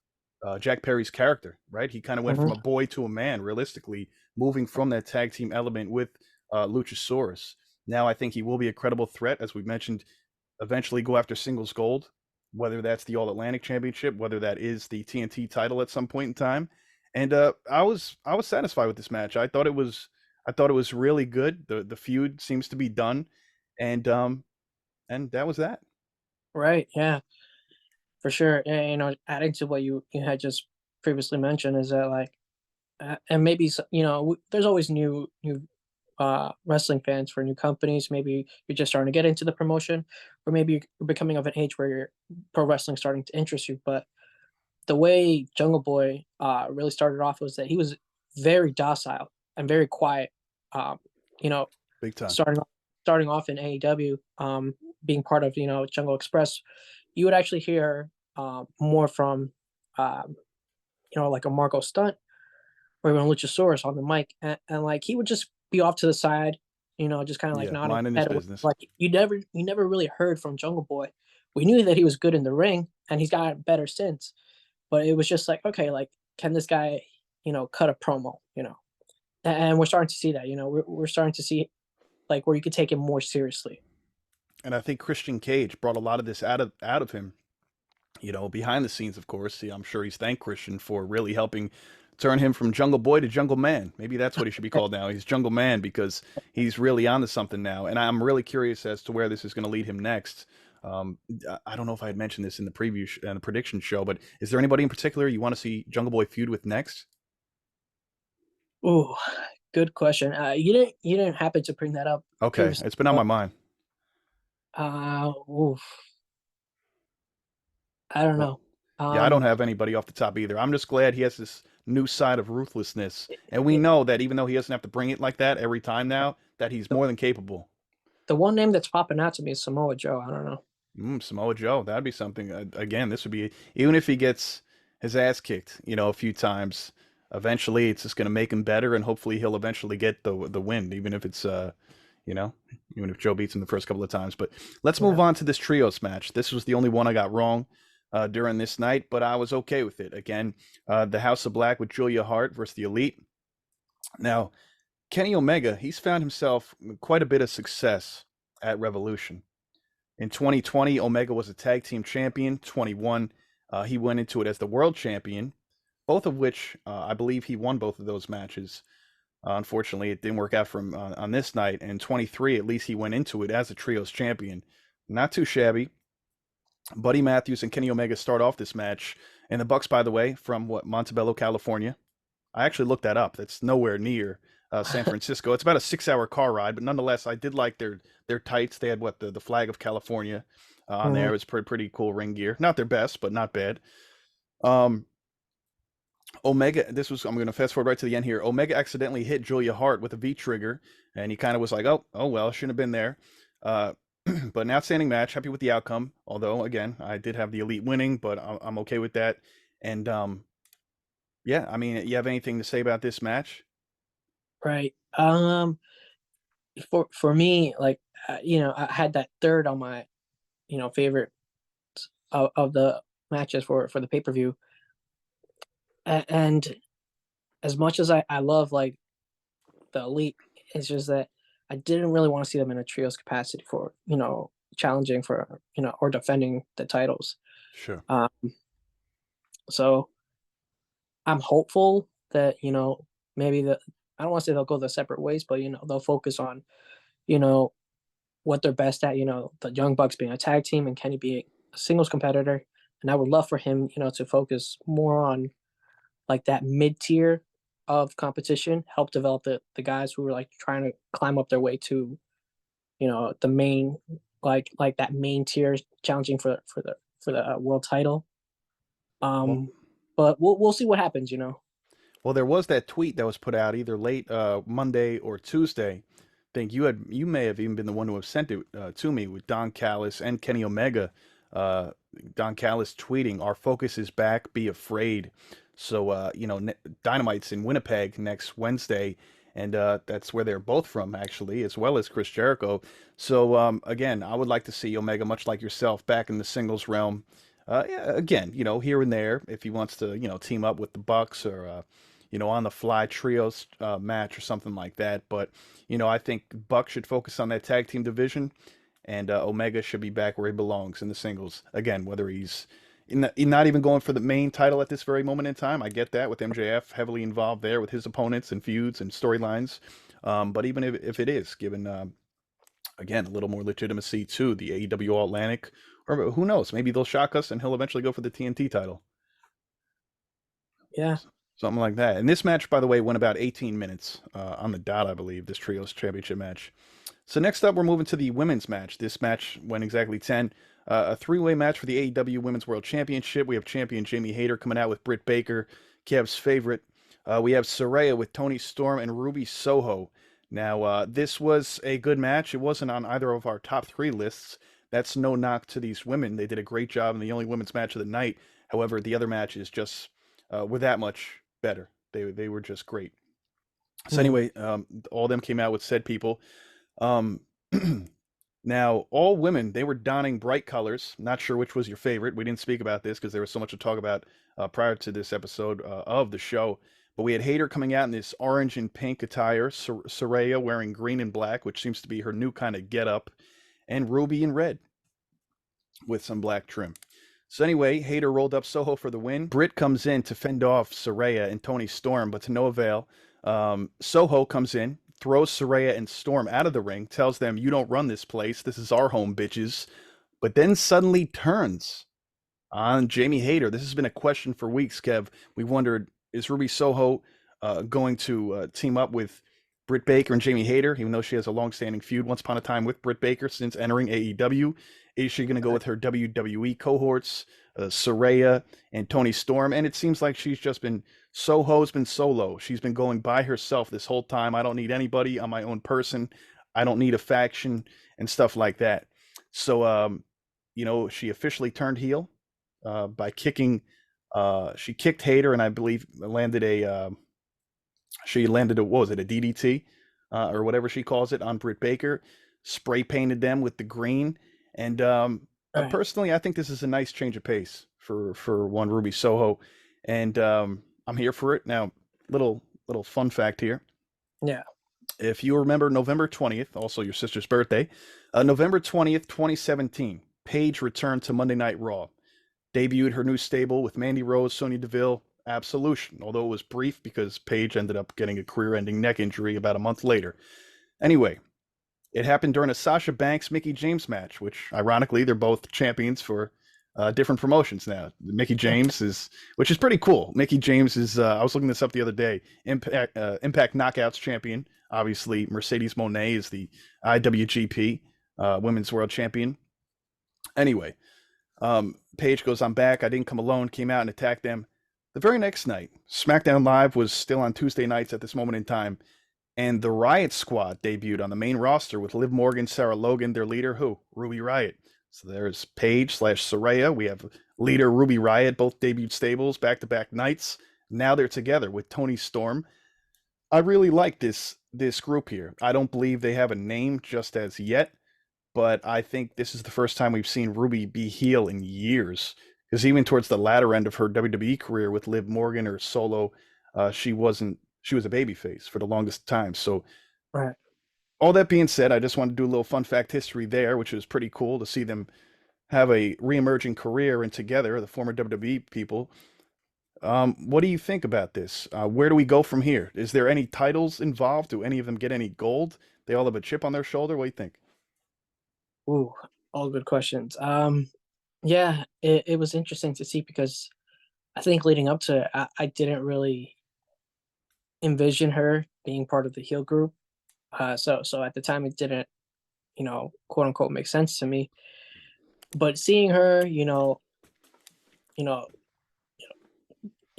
Jack Perry's character, right? He kind of went Hmm. from a boy to a man, realistically, moving from that tag team element with Luchasaurus. Now I think he will be a credible threat, as we mentioned, eventually go after singles gold, whether that's the All Atlantic Championship, whether that is the TNT title at some point in time. And I was satisfied with this match. I thought it was really good. The feud seems to be done, and that was that. Right. Yeah. For sure. And, adding to what you had just previously mentioned is that like, and maybe there's always new wrestling fans for new companies. Maybe you're just starting to get into the promotion, or maybe you're becoming of an age where your pro wrestling starting to interest you. But the way Jungle Boy really started off was that he was very docile and very quiet. Um, you know, Big time. starting off in AEW, being part of Jungle Express, you would actually hear more from um, like a Marco Stunt or even Luchasaurus on the mic, and like he would just be off to the side, just kind of like Yeah, nodding minding his his head. business. Like you never really heard from Jungle Boy. We knew that he was good in the ring, and he's gotten better since. But it was just like, okay, like can this guy, cut a promo, and we're starting to see that, we're starting to see like where you could take him more seriously. And I think Christian Cage brought a lot of this out of him. Behind the scenes, of course. I'm sure he's thanked Christian for really helping turn him from Jungle Boy to Jungle Man. Maybe that's what he should be called now. He's Jungle Man because he's really onto something now. And I'm really curious as to where this is going to lead him next. I don't know if I had mentioned this in the preview and the prediction show, but is there anybody in particular you want to see Jungle Boy feud with next? Ooh, good question. You didn't happen to bring that up Okay, previously, it's been on but my mind. oof, I don't Well, know. yeah, I don't Um, have anybody off the top either. I'm just glad he has this new side of ruthlessness. And we know that even though he doesn't have to bring it like that every time now, that he's the, more than capable. the one name that's popping out to me is Samoa Joe. I don't know. Samoa Joe, that'd be something. Again, this would be, even if he gets his ass kicked, a few times, eventually it's just going to make him better, and hopefully he'll eventually get the win, even if it's you know, even if Joe beats him the first couple of times. But let's move Yeah. on to this trios match. This was the only one I got wrong during this night, but I was okay with it. Again, the House of Black with Julia Hart versus the Elite. Now, Kenny Omega, he's found himself quite a bit of success at Revolution. In 2020, Omega was a tag team champion. 21, he went into it as the world champion, both of which I believe he won both of those matches. Unfortunately, it didn't work out for him on this night. And 23, at least he went into it as a trios champion. Not too shabby. Buddy Matthews and Kenny Omega start off this match. And the Bucks, by the way, from what, Montebello, California. I actually looked that up. That's nowhere near San Francisco. It's about a 6 hour car ride, but nonetheless, I did like their tights. They had what, the flag of California on there. Mhm. It was pretty cool ring gear. Not their best, but not bad. Um, Omega, I'm going to fast forward right to the end here. Omega accidentally hit Julia Hart with a V trigger, and he kind of was like, oh well, shouldn't have been there. Uh, but an outstanding match. Happy with the outcome. Although, again, I did have the Elite winning, but I'm okay with that. And yeah, I mean, you have anything to say about this match? Right. For me, like I had that third on my favorite of the matches for the pay per view, and as much as I love like the Elite, it's just that I didn't really want to see them in a trios capacity for challenging for or defending the titles. Sure. Um, so I'm hopeful that maybe I don't want to say they'll go their separate ways, but they'll focus on you know what they're best at. The Young Bucks being a tag team and Kenny being a singles competitor, and I would love for him to focus more on like that mid tier of competition, help develop the guys who were like trying to climb up their way to, the main, like that main tier challenging for the world title. Well, But we'll see what happens. well, there was that tweet that was put out either late Monday or Tuesday. I think you may have even been the one who have sent it to me with Don Callis and Kenny Omega. Uh, Don Callis tweeting, "Our focus is back. Be afraid." So Dynamite's in Winnipeg next Wednesday, and that's where they're both from actually, as well as Chris Jericho. So again, I would like to see Omega, much like yourself, back in the singles realm. Yeah, again, here and there, if he wants to, team up with the Bucks or on the fly trios match or something like that. But I think Buck should focus on that tag team division, and Omega should be back where he belongs in the singles. Again, whether he's not even going for the main title at this very moment in time, I get that with MJF heavily involved there with his opponents and feuds and storylines. But even if it is given, again, a little more legitimacy to the AEW All Atlantic, or who knows, maybe they'll shock us and he'll eventually go for the TNT title. Yeah. Something like that. And this match, by the way, went about 18 minutes on the dot, I believe, this Trios Championship match. So next up, we're moving to the women's match. This match went exactly 10. A three-way match for the AEW Women's World Championship. We have champion Jamie Hayter coming out with Britt Baker, Kev's favorite. We have Saraya with Toni Storm and Ruby Soho. Now, this was a good match. It wasn't on either of our top three lists. That's no knock to these women. They did a great job in the only women's match of the night. However, the other matches just were that much better. They were just great. So anyway, all of them came out with said people. Now, all women, they were donning bright colors. Not sure which was your favorite. We didn't speak about this because there was so much to talk about prior to this episode of the show. But we had Hayter coming out in this orange and pink attire, Saraya wearing green and black, which seems to be her new kind of get-up, and Ruby in red with some black trim. So anyway, Hayter rolled up Soho for the win. Britt comes in to fend off Saraya and Toni Storm, but to no avail. Soho comes in, throws Saraya and Storm out of the ring, tells them, "You don't run this place. This is our home, bitches." But then suddenly turns on Jamie Hayter. This has been a question for weeks, Kev. We wondered, is Ruby Soho going to team up with Britt Baker and Jamie Hayter, even though she has a long-standing feud once upon a time with Britt Baker since entering AEW? Is she going to go with her WWE cohorts, Saraya and Toni Storm? And it seems like Soho's been solo. She's been going by herself this whole time. I don't need anybody. I'm my own person. I don't need a faction and stuff like that. So, she officially turned heel by kicking. She kicked Hayter, and I believe landed a what was it, a DDT or whatever she calls it on Britt Baker. Spray painted them with the green. And personally, I think this is a nice change of pace for one Ruby Soho, and I'm here for it. Now, little fun fact here. Yeah. If you remember November 20th, also your sister's birthday, November 20th, 2017, Paige returned to Monday Night Raw, debuted her new stable with Mandy Rose, Sonya Deville, Absolution, although it was brief because Paige ended up getting a career-ending neck injury about a month later. Anyway, it happened during a Sasha Banks Mickie James match, which ironically they're both champions for different promotions now. Mickie James which is pretty cool. Mickie James is I was looking this up the other day. Impact Knockouts champion. Obviously, Mercedes Moné is the IWGP Women's World Champion. Anyway, Paige goes, "I'm back. I didn't come alone." Came out and attacked them. The very next night, SmackDown Live was still on Tuesday nights at this moment in time. And the Riot Squad debuted on the main roster with Liv Morgan, Sarah Logan, their leader, Ruby Riot. So there's Paige/Saraya. We have leader Ruby Riot, both debuted stables, back-to-back nights. Now they're together with Toni Storm. I really like this group here. I don't believe they have a name just as yet, but I think this is the first time we've seen Ruby be heel in years. Because even towards the latter end of her WWE career with Liv Morgan or solo, she was a babyface for the longest time. So, right. All that being said, I just wanted to do a little fun fact history there, which was pretty cool to see them have a re-emerging career and together, the former WWE people. What do you think about this? Where do we go from here? Is there any titles involved? Do any of them get any gold? They all have a chip on their shoulder? What do you think? Ooh, all good questions. Yeah, it was interesting to see because I think leading up to it, I didn't really envision her being part of the heel group. So at the time it didn't, quote unquote make sense to me. But seeing her, you know,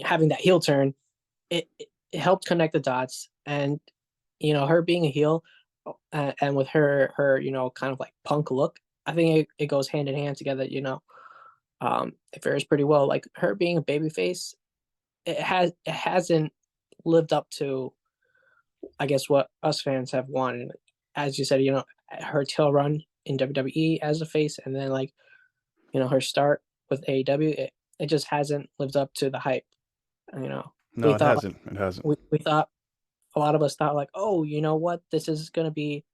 having that heel turn, it helped connect the dots. And her being a heel, and with her kind of like punk look, I think it goes hand in hand together. It fares pretty well. Like her being a babyface, it hasn't lived up to, I guess, what us fans have wanted. As you said, her tail run in WWE as a face, and then like her start with AEW, it just hasn't lived up to the hype. You know, No, we it thought hasn't. It hasn't. we thought a lot of us thought like, oh, you know what, this is gonna be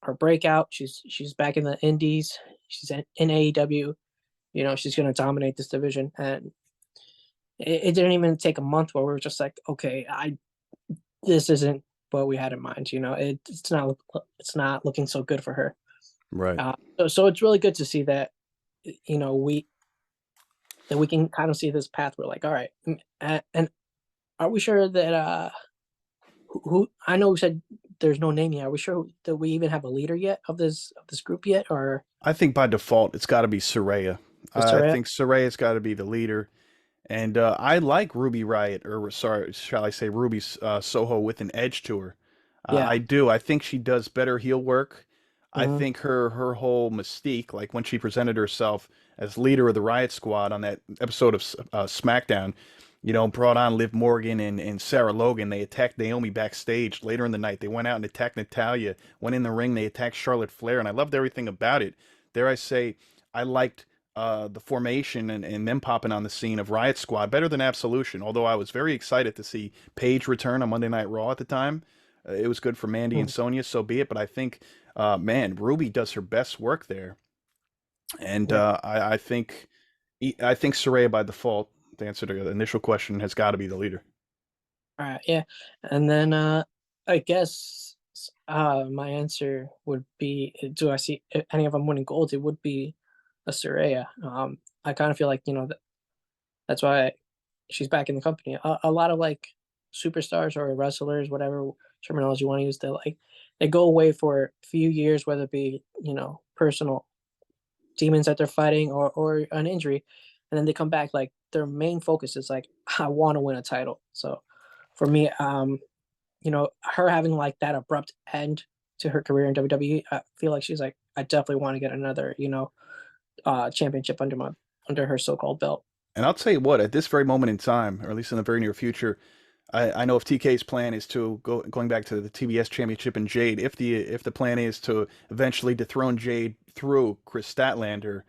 her breakout. She's back in the Indies. She's in AEW. She's gonna dominate this division, and it didn't even take a month where we were just like, okay, I this isn't what we had in mind. It's not looking so good for her. Right. So it's really good to see that you know we we can kind of see this path. We're like, all right, and are we sure that who I know we said there's no name yet. Are we sure that we even have a leader yet of this group yet, or I think by default it's got to be Soraya. is I Saraya? think Soraya's got to be the leader. And I like Ruby Riot, or sorry, shall I say Ruby Soho with an edge to her. Yeah. I do. I think she does better heel work. I Hmm. think her whole mystique, like when she presented herself as leader of the Riot Squad on that episode of SmackDown, brought on Liv Morgan and Sarah Logan. They attacked Naomi backstage later in the night. They went out and attacked Natalia. Went in the ring. They attacked Charlotte Flair, and I loved everything about it. Dare I say, I liked the formation and them popping on the scene of Riot Squad better than Absolution. Although I was very excited to see Paige return on Monday Night Raw at the time. It was good for Mandy and Sonya, so be it. But I think, man, Ruby does her best work there, and Yeah. I think Saraya by default, to answer the initial question, has got to be the leader. All right. Yeah. And then I guess my answer would be, do I see any of them winning gold? It would be a Saraya. I kind of feel like that's why she's back in the company. A lot of like superstars or wrestlers, whatever terminology you want to use, they go away for a few years, whether it be personal demons that they're fighting or an injury, and then they come back. Like their main focus is like, I want to win a title. So for me, her having like that abrupt end to her career in WWE, I feel like she's like, I definitely want to get another championship under her so-called belt. And I'll tell you what, at this very moment in time, or at least in the very near future, I know if TK's plan is to going back to the TBS Championship and Jade, if the plan is to eventually dethrone Jade through Chris Statlander,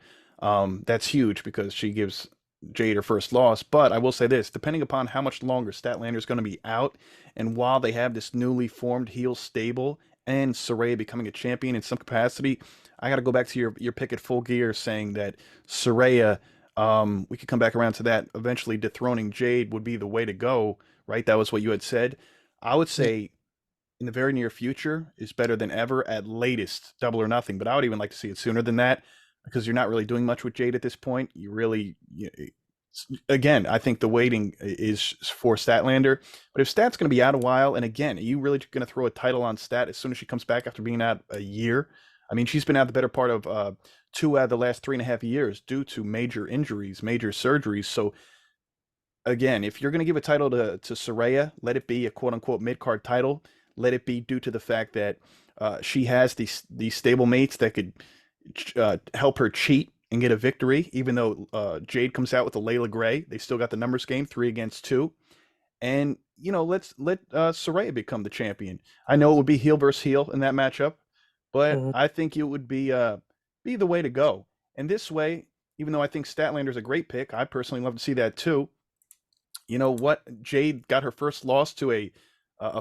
that's huge because she gives Jade her first loss. But I will say this, depending upon how much longer Statlander is going to be out, and while they have this newly formed heel stable and Saraya becoming a champion in some capacity, I got to go back to your pick at Full Gear saying that Saraya, we could come back around to that. Eventually, dethroning Jade would be the way to go, right? That was what you had said. I would say in the very near future is better than ever, at latest Double or Nothing. But I would even like to see it sooner than that because you're not really doing much with Jade at this point. Again, I think the waiting is for Statlander. But if Stat's going to be out a while, and again, are you really going to throw a title on Stat as soon as she comes back after being out a year? I mean, she's been out the better part of 2 out of the last 3.5 years due to major injuries, major surgeries. So again, if you're going to give a title to Saraya, let it be a quote unquote mid card title. Let it be due to the fact that she has these stable mates that could help her cheat and get a victory. Even though Jade comes out with a Layla Gray, they still got the numbers game, 3 against 2. And let's let Saraya become the champion. I know it would be heel versus heel in that matchup, but Mhm. I think it would be the way to go. And this way, even though I think Statlander's a great pick, I personally love to see that too. You know what? Jade got her first loss to a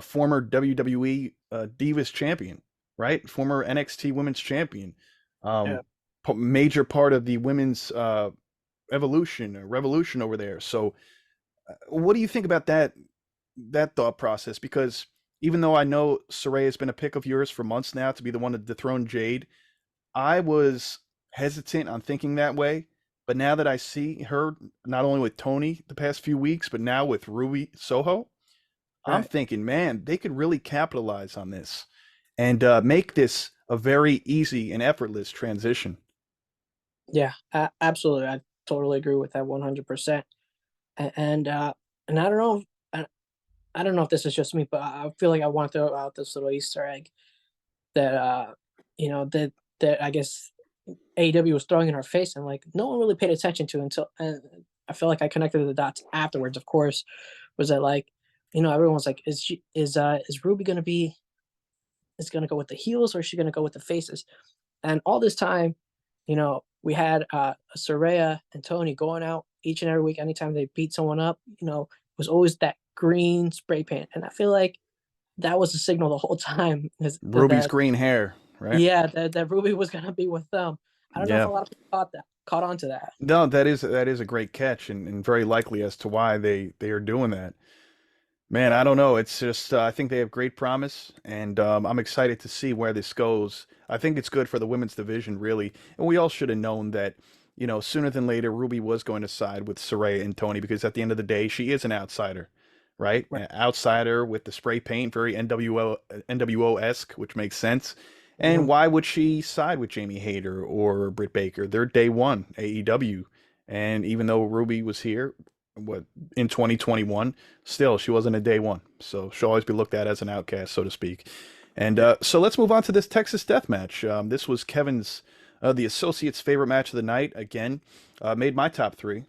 former WWE Divas champion, right? Former NXT Women's Champion, Yeah. um, major part of the women's evolution revolution over there. So, what do you think about that thought process? Because even though I know Saraya has been a pick of yours for months now to be the one to dethrone Jade, I was hesitant on thinking that way, but now that I see her not only with Tony the past few weeks, but now with Ruby Soho, I'm Right. thinking, man, they could really capitalize on this and make this a very easy and effortless transition. Yeah, absolutely. I totally agree with that 100%. And and I don't know if, I don't know if this is just me, but I feel like I want to throw out this little Easter egg that you know that I guess AEW was throwing in our face and like no one really paid attention to until, and I feel like I connected the dots afterwards. Of course, was that like, everyone's like, is Ruby gonna be, is gonna go with the heels or is she gonna go with the faces? And all this time, we had Soraya and Tony going out each and every week. Anytime they beat someone up, was always that green spray paint, and I feel like that was the signal the whole time is Ruby's that, green hair, right? yeah, that Ruby was gonna be with them. I don't know if Yeah. a lot of people caught on to that. No, that is a great catch and very likely as to why they are doing that. Man, I don't know. It's just I think they have great promise, and I'm excited to see where this goes. I think it's good for the women's division, really. And we all should have known that, sooner than later, Ruby was going to side with Saraya and Tony because at the end of the day, she is an outsider, right? Right. An outsider with the spray paint, very NWO-esque, which makes sense. And Mhm. why would she side with Jamie Hayter or Britt Baker? They're day one AEW, and even though Ruby was here, what in 2021. Still, she wasn't a day one, so she'll always be looked at as an outcast, so to speak. And so let's move on to this Texas Death Match. This was Kevin's, the Associates' favorite match of the night. Again, made my top three.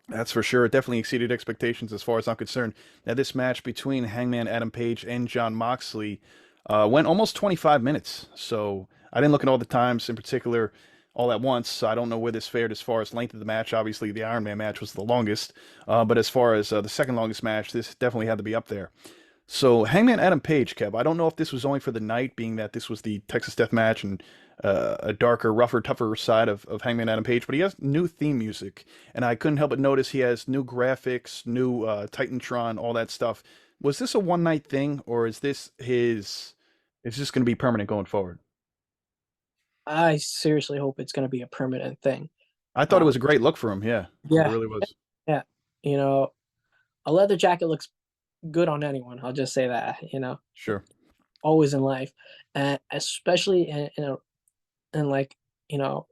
That's for sure. It definitely exceeded expectations as far as I'm concerned. Now, this match between Hangman Adam Page and Jon Moxley went almost 25 minutes. So I didn't look at all the times in particular all at once. So I don't know where this fared as far as length of the match. Obviously, the Iron Man match was the longest. But as far as the second longest match, this definitely had to be up there. So Hangman Adam Page, Kev, I don't know if this was only for the night, being that this was the Texas Death Match and a darker, rougher, tougher side of Hangman Adam Page, but he has new theme music, and I couldn't help but notice he has new graphics, new Titantron, all that stuff. Was this a one night thing, or is this his? Is this going to be permanent going forward? I seriously hope it's going to be a permanent thing. I thought it Uh, was a great look for him. Yeah, it yeah, really was. yeah. You know, a leather jacket looks good on anyone. I'll just say that. Sure. Always in life, and especially in like, you know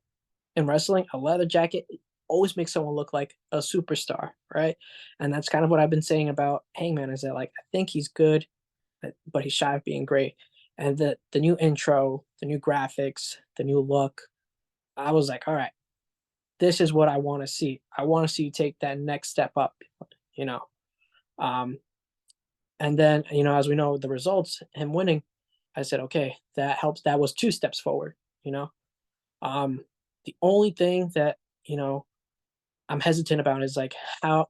in wrestling, a leather jacket always makes someone look like a superstar, right? And that's kind of what I've been saying about Hangman, is that like I think he's good, but he's shy of being great. And the new intro, the new graphics, the new look, I was like, all right, this is what I want to see. I want to see you take that next step up, you know. Um, and then, as we know, the results, him winning, I said, okay, that helps. That was two steps forward, you know. Um, the only thing that, you know, I'm hesitant about is like,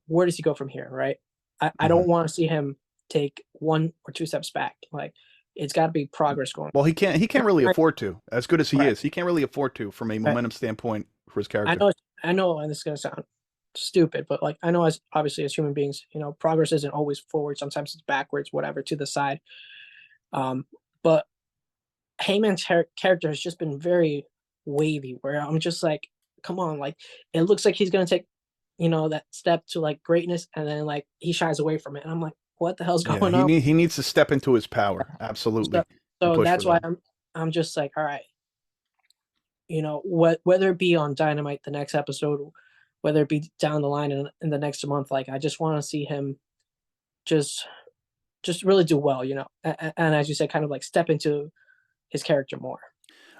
where does he go from here, right? I Hmm. don't want to see him take one or two steps back. Like, it's got to be progress going. Well, he can't really Right, afford to, as good as he right, is. He can't really afford to, from a right. momentum standpoint, for his I character. know, and this is gonna sound stupid, but like I know, as obviously as human beings, progress isn't always forward. Sometimes it's backwards, whatever, to the side. Um, but Heyman's character has just been very wavy, where I'm just like, come on, like it looks like he's gonna take, that step to like greatness, and then like he shies away from it, and I'm like, what the hell's Yeah, going he on? need he needs to step into his power, So, absolutely, and so push for that's why that. I'm just like, all right, whether it be on Dynamite the next episode, whether it be down the line in the next month, like I just want to see him just just really do well, and as you said, kind of like step into his character more.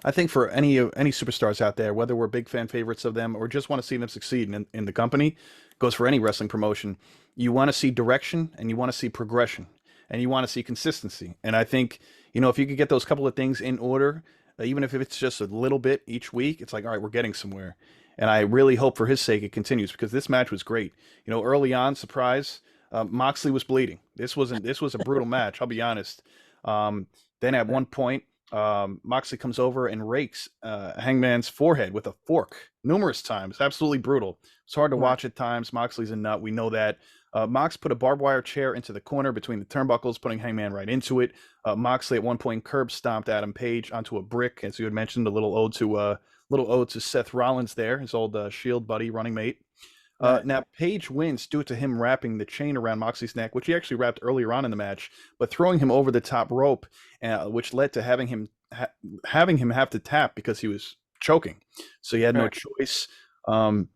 I think for any superstars out there, whether we're big fan favorites of them or just want to see them succeed in the company, goes for any wrestling promotion. You want to see direction and you want to see progression and you want to see consistency. And I think, if you could get those couple of things in order, even if it's just a little bit each week, it's like, all right, we're getting somewhere. And I really hope for his sake it continues because this match was great. Early on, surprise, Moxley was bleeding. This was a brutal match. I'll be honest. Then at one point, Moxley comes over and rakes Hangman's forehead with a fork numerous times. Absolutely brutal. It's hard to Right. watch at times. Moxley's a nut. We know that. Mox put a barbed wire chair into the corner between the turnbuckles, putting Hangman right into it. Moxley at one point curb stomped Adam Page onto a brick, as you had mentioned, a little ode to Seth Rollins there, his old Shield buddy, running mate. Right. Now, Paige wins due to him wrapping the chain around Moxley's neck, which he actually wrapped earlier on in the match, but throwing him over the top rope, which led to having him have to tap because he was choking. So he had no Right. choice. Um,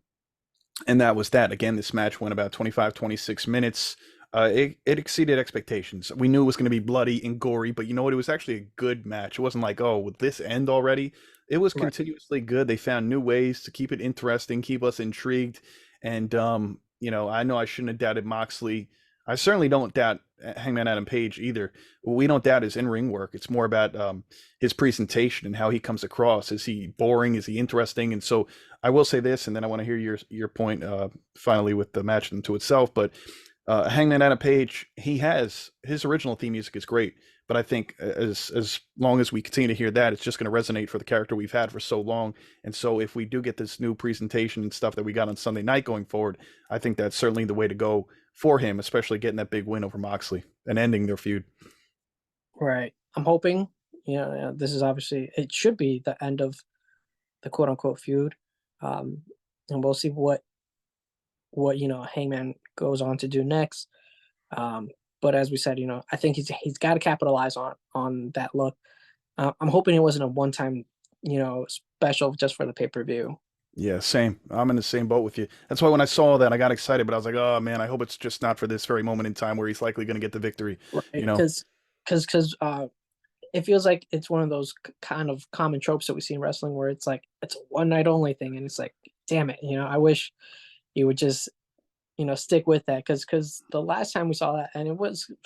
and that was that. Again, this match went about 25, 26 minutes. It exceeded expectations. We knew it was going to be bloody and gory, but you know what? It was actually a good match. It wasn't like, oh, would this end already? It was Right. continuously good. They found new ways to keep it interesting, keep us intrigued. And, I know I shouldn't have doubted Moxley. I certainly don't doubt Hangman Adam Page either. We don't doubt his in-ring work. It's more about his presentation and how he comes across. Is he boring? Is he interesting? And so I will say this, and then I want to hear your point finally with the match into itself. But Hangman Adam Page, he has his original theme music is great, but I think as long as we continue to hear that, it's just going to resonate for the character we've had for so long. And so if we do get this new presentation and stuff that we got on Sunday night going forward, I think that's certainly the way to go for him, especially getting that big win over Moxley and ending their feud. Right. I'm hoping, this is obviously, it should be the end of the quote unquote feud. And we'll see what Hangman goes on to do next. But as we said, I think he's got to capitalize on that look. I'm hoping it wasn't a one time, special just for the pay-per-view. Yeah, same. I'm in the same boat with you. That's why when I saw that, I got excited, but I was like, oh man, I hope it's just not for this very moment in time where he's likely going to get the victory. Right. You know? Because it feels like it's one of those kind of common tropes that we see in wrestling where it's like it's a one night only thing, and it's like, damn it, I wish you would just stick with that, because the last time we saw that, and it wasn't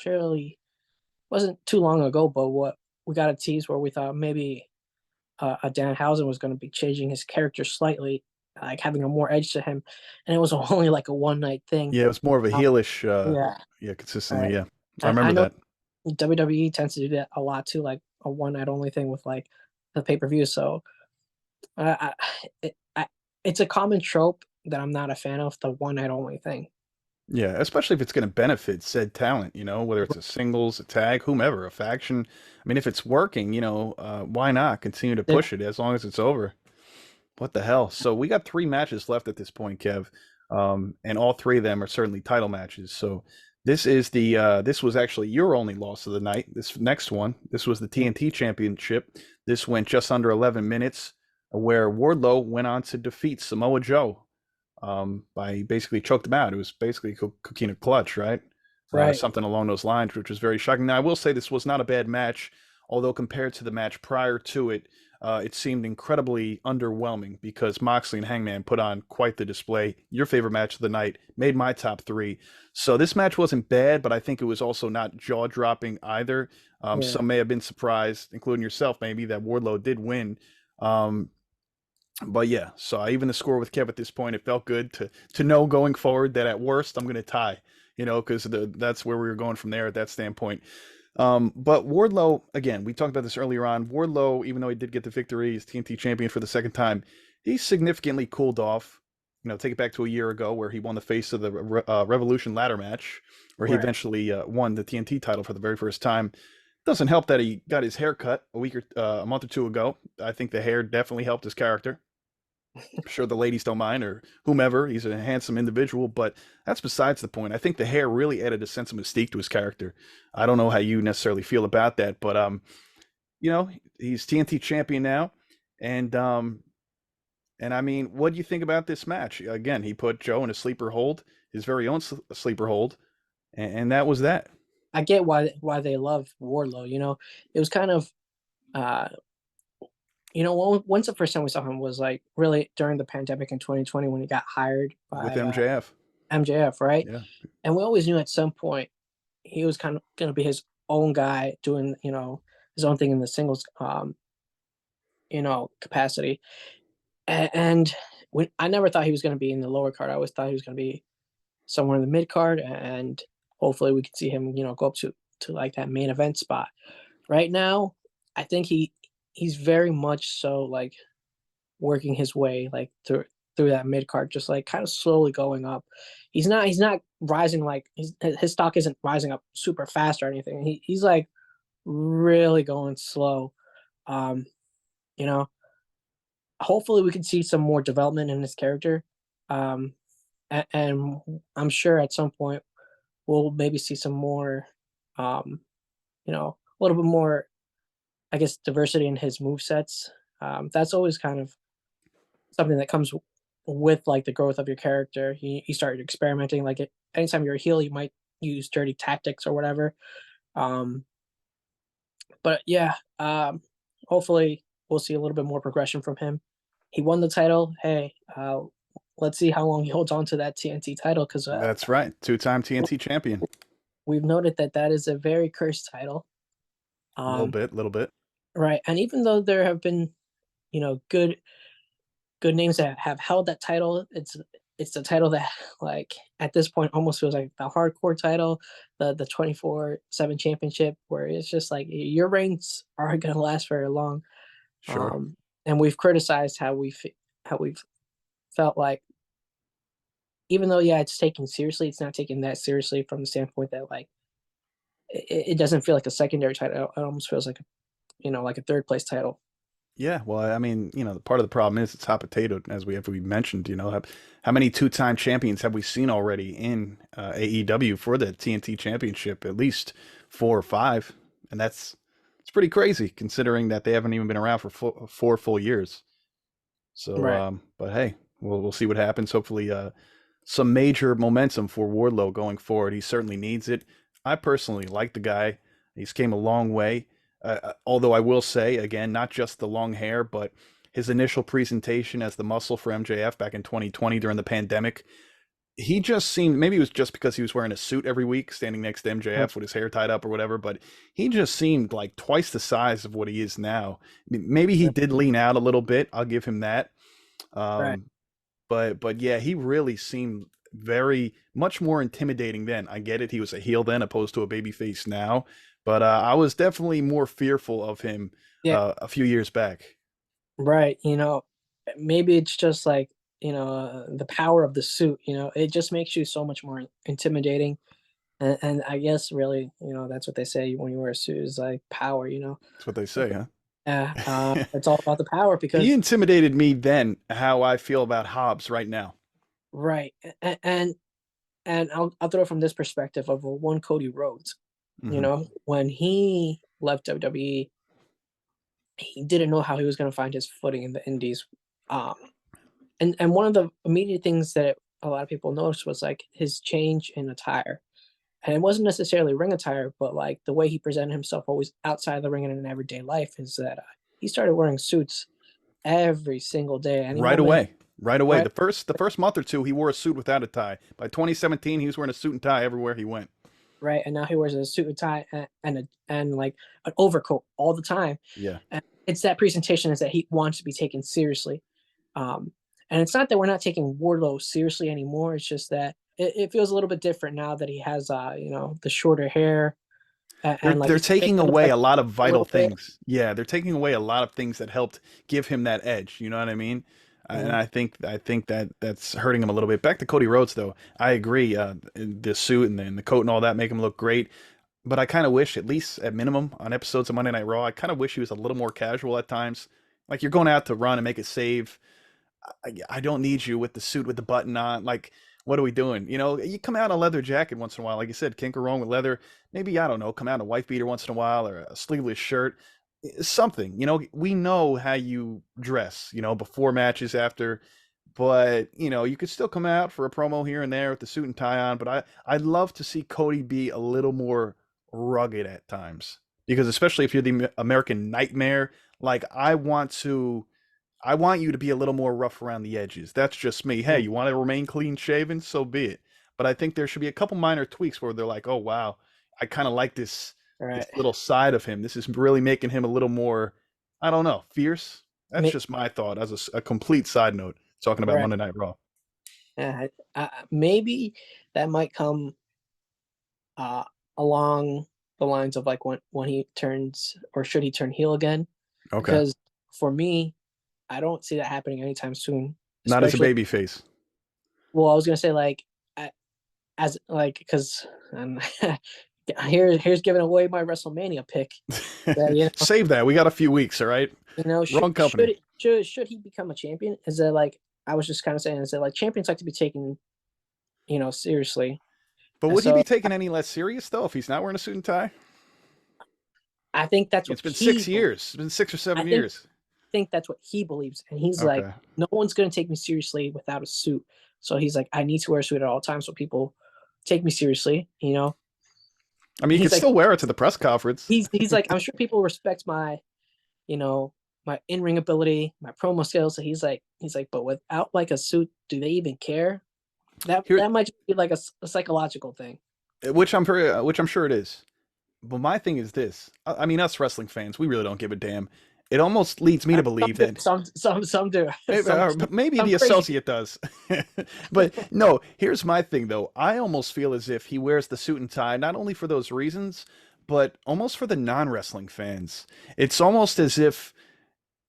too long ago, but what we got a tease where we thought maybe a Danhausen was going to be changing his character slightly, like having a more edge to him, and it was only like a one night thing. Yeah, it was more of a heelish, Yeah, yeah, consistently. right. Yeah, I And I remember know that. WWE tends to do that a lot too, like a one night only thing with like the pay per view. So it's a common trope that I'm not a fan of, the one night only thing. Yeah, especially if it's going to benefit said talent, whether it's a singles, a tag, whomever, a faction. I mean, if it's working, why not continue to Yeah. push it as long as it's over? What the hell? So we got 3 matches left at this point, Kev, and all 3 of them are certainly title matches. So this was actually your only loss of the night. This next one, this was the TNT Championship. This went just under 11 minutes, where Wardlow went on to defeat Samoa Joe by basically choked him out. It was basically Coquina Clutch, right? Right. Something along those lines, which was very shocking. Now, I will say this was not a bad match, although compared to the match prior to it, it seemed incredibly underwhelming because Moxley and Hangman put on quite the display. Your favorite match of the night made my top 3. So this match wasn't bad, but I think it was also not jaw-dropping either. Yeah. Some may have been surprised, including yourself, maybe, that Wardlow did win. But yeah, so even the score with Kev at this point, it felt good to know going forward that at worst I'm going to tie, because that's where we were going from there at that standpoint. But Wardlow, again, we talked about this earlier on. Wardlow, even though he did get the victory, he's TNT champion for the second time. He significantly cooled off. Take it back to a year ago where he won the face of the Revolution ladder match, where he Right. eventually won the TNT title for the very first time. Doesn't help that he got his hair cut a month or 2 ago. I think the hair definitely helped his character. I'm sure the ladies don't mind, or whomever. He's a handsome individual, but that's besides the point. I think the hair really added a sense of mystique to his character. I don't know how you necessarily feel about that, but he's TNT champion now, and I mean, what do you think about this match? Again, he put Joe in a sleeper hold, his very own sleeper hold, and that was that. I get why they love Wardlow. It was kind of once the first time we saw him was like really during the pandemic in 2020 when he got hired With by MJF. MJF, right? Yeah. And we always knew at some point he was kind of going to be his own guy doing, his own thing in the singles, capacity. And I never thought he was going to be in the lower card. I always thought he was going to be somewhere in the mid card, and hopefully we could see him, go up to like that main event spot. Right now, I think he's very much so like working his way like through that mid card, just like kind of slowly going up. He's not rising like his stock isn't rising up super fast or anything. He's like really going slow. Um, you know, hopefully we can see some more development in his character. and I'm sure at some point we'll maybe see some more, a little bit more, I guess, diversity in his move sets. That's always kind of something that comes with like the growth of your character. You start experimenting. Like anytime you're a heel, you might use dirty tactics or whatever. Um, but yeah, hopefully we'll see a little bit more progression from him. He won the title. Hey, let's see how long he holds on to that TNT title because That's right. Two-time TNT champion. we've noted that that is a very cursed title. A little Um, bit, little bit. right, and even though there have been, good names that have held that title, it's the title that like at this point almost feels like the hardcore title, the 24/7 championship, where it's just like your reigns aren't going to last very long. Sure. Um, and we've criticized how we've felt like, even though yeah it's taken seriously, it's not taken that seriously from the standpoint that like it doesn't feel like a secondary title. It almost feels like like a third place title. Yeah, well, I mean, part of the problem is it's hot potato, as we mentioned. How many two-time champions have we seen already in AEW for the TNT Championship? At least four or five, and it's pretty crazy considering that they haven't even been around for 4 full years. So, Right. but hey, we'll see what happens. Hopefully, some major momentum for Wardlow going forward. He certainly needs it. I personally like the guy. He's came a long way. Although I will say again, not just the long hair, but his initial presentation as the muscle for MJF back in 2020 during the pandemic. He just seemed, maybe it was just because he was wearing a suit every week, standing next to MJF with his hair tied up or whatever, but he just seemed like twice the size of what he is now. Maybe he did lean out a little bit. I'll give him that. Right. Um, but yeah, he really seemed very much more intimidating then. I get it, he was a heel then opposed to a babyface now, but I was definitely more fearful of him Yeah. a few years back. Right. Maybe it's just like, the power of the suit, it just makes you so much more intimidating. And I guess really, that's what they say when you wear a suit is like power. That's what they say, Yeah. huh? It's all about the power He because, intimidated me then. How I feel about Hobbs right now. right. And I'll throw it from this perspective of one Cody Rhodes, Hmm. when he left WWE, he didn't know how he was going to find his footing in the indies. Um, and one of the immediate things that a lot of people noticed was like his change in attire, and it wasn't necessarily ring attire, but like the way he presented himself always outside the ring and in everyday life is that he started wearing suits every single day. Any Right moment, away. Right away. right, The first month or two, he wore a suit without a tie. By 2017, he was wearing a suit and tie everywhere he went. right, and now he wears a suit and tie and like an overcoat all the time. Yeah. And it's that presentation is that he wants to be taken seriously. Um, and it's not that we're not taking Wardlow seriously anymore. It's just that it feels a little bit different now that he has, the shorter hair They're and like they're he's taking able to away step a lot of a vital little bit. things. Yeah, they're taking away a lot of things that helped give him that edge. You know what I mean? And Mhm. I think that that's hurting him a little bit. Back to Cody Rhodes, though, I agree. The suit and the coat and all that make him look great. But I kind of wish, at least at minimum, on episodes of Monday Night Raw, I kind of wish he was a little more casual at times. Like you're going out to run and make a save. I don't need you with the suit with the button on. Like, what are we doing? You come out in a leather jacket once in a while. Like you said, can't go wrong with leather. Maybe, I don't know, come out in a wife beater once in a while or a sleeveless shirt. Something. We know how you dress, before matches, after. But, you could still come out for a promo here and there with the suit and tie on. But I'd love to see Cody be a little more rugged at times. Because especially if you're the American Nightmare, like I want you to be a little more rough around the edges. That's just me. Hey, Mhm. you want to remain clean shaven? So be it. But I think there should be a couple minor tweaks where they're like, oh wow, I kind of like this Right. little side of him. This is really making him a little more, I don't know, fierce. That's May- just my thought as a complete side note, talking about right. Monday Night Raw. Yeah, maybe that might come uh, along the lines of like when he turns, or should he turn heel again? Okay. Because for me, I don't see that happening anytime soon. Not as a Especially, baby face. well, I was gonna say like as like because here's giving away my WrestleMania pick. That Save that. We got a few weeks, all right? should Wrong company. should he become a champion? Is that like I was just kind of saying? Is that like champions like to be taken seriously. But And would he so be taken any less serious though if he's not wearing a suit and tie? I think that's what It's been 6 years. It's been six or I seven years. think that's what he believes. And he's like, Okay. no one's going to take me seriously without a suit. So he's like, I need to wear a suit at all times so people take me seriously. I mean, you He's could like, still wear it to the press conference. he's like, I'm sure people respect you know, my in-ring ability, my promo skills. So he's like, but without like a suit, do they even care? That Here, that might just be like a psychological thing. which I'm sure it is. But my thing is this. I mean, us wrestling fans, we really don't give a damn. It almost leads me to Some believe do, that some do, maybe, maybe some the crazy. associate does. But no, here's my thing though. I almost feel as if he wears the suit and tie not only for those reasons, but almost for the non-wrestling fans. It's almost as if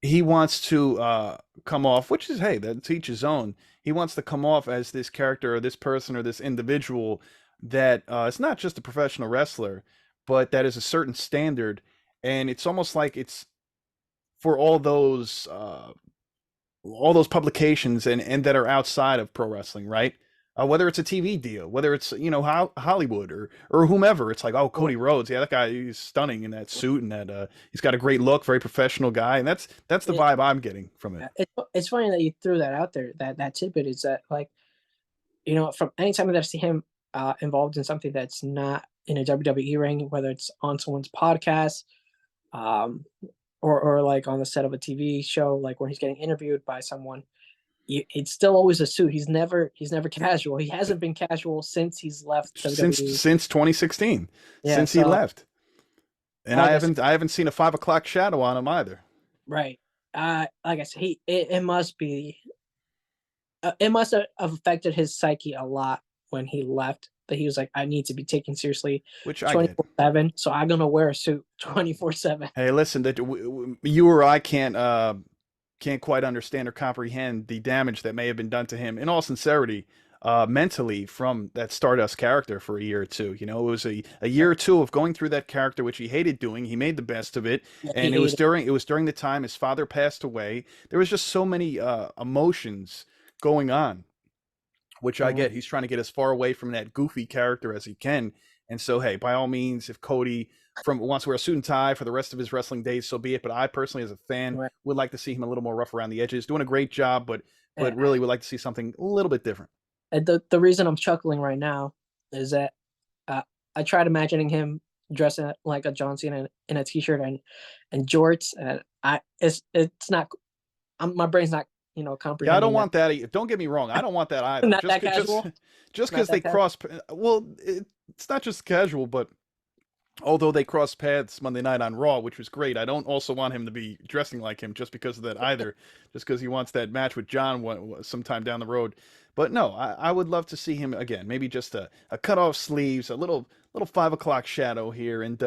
he wants to come off, which is, hey, that's each his own. He wants to come off as this character or this person or this individual that is not just a professional wrestler, but that is a certain standard. And it's almost like it's for all those publications and that are outside of pro wrestling, right? Whether it's a TV deal, whether it's Hollywood or whomever, it's like, oh, Cody Rhodes, yeah, that guy, he's stunning in that suit and that he's got a great look, very professional guy, and that's the It, vibe I'm getting from it. it's funny that you threw that out there. That tidbit is that, like, from any time that I see him involved in something that's not in a WWE ring, whether it's on someone's podcast, um, or like on the set of a TV show, like when he's getting interviewed by someone, it's still always a suit. He's never casual. He hasn't been casual since he's left since WWE. since 2016, Yeah, since he so left, and like I said, I haven't seen a 5 o'clock shadow on him either. right. Like I said, it must be it must have affected his psyche a lot when he left. That he was like, I need to be taken seriously, Which I get. 24/7. So I'm gonna wear a suit 24/7. Hey, listen, that you or I can't quite understand or comprehend the damage that may have been done to him. In all sincerity, mentally from that Stardust character for a year or two. You know, it was a year or two of going through that character, which he hated doing. He made the best of it, Yeah, and it was during the time his father passed away. There was just so many emotions going on, which I Mhm. get. He's trying to get as far away from that goofy character as he can. And so, hey, by all means, if Cody wants to wear a suit and tie for the rest of his wrestling days, so be it. But I personally, as a fan, Right. would like to see him a little more rough around the edges. Doing a great job, but And really would like to see something a little bit different. the reason I'm chuckling right now is that uh, I tried imagining him dressing like a John Cena in a t-shirt and jorts, and it's not. My brain's not Yeah, I don't comprehending that. want that. Don't get me wrong. I don't want that either. Not that casual. Just Not because they that casual. cross. Well, it's not just casual, but although they crossed paths Monday night on Raw, which was great, I don't also want him to be dressing like him just because of that either. Just because he wants that match with John sometime down the road. But no, I would love to see him again. Maybe just a cut off sleeves, a little 5 o'clock shadow here, and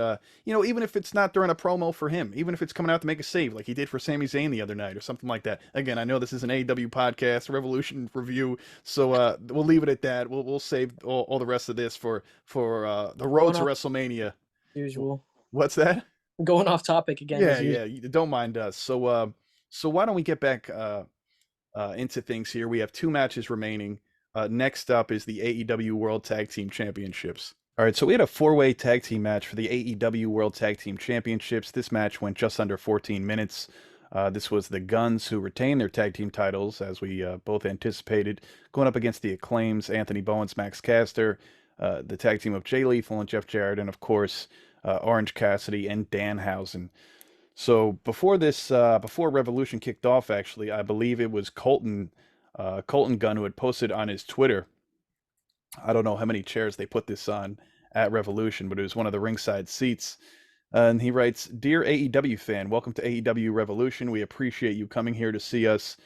even if it's not during a promo for him, even if it's coming out to make a save like he did for Sami Zayn the other night or something like that. Again, I know this is an AEW podcast, Revolution review, so we'll leave it at that. We'll save all the rest of this for the road Going to off WrestleMania. usual. What's that? Going off topic again Yeah, as yeah. usual. Don't mind us. So why don't we get back into things here? We have two matches remaining. Next up is the AEW World Tag Team Championships. All right, so we had a four-way tag team match for the AEW World Tag Team Championships. This match went just under 14 minutes. This was the Guns who retained their tag team titles, as we both anticipated, going up against the Acclaims, Anthony Bowens, Max Caster, the tag team of Jay Lethal and Jeff Jarrett, and of course, Orange Cassidy and Danhausen. So before Revolution kicked off, actually, I believe it was Colton Gunn, who had posted on his Twitter. I don't know how many chairs they put this on at Revolution, but it was one of the ringside seats. And he writes, "Dear AEW fan, welcome to AEW Revolution. We appreciate you coming here to see us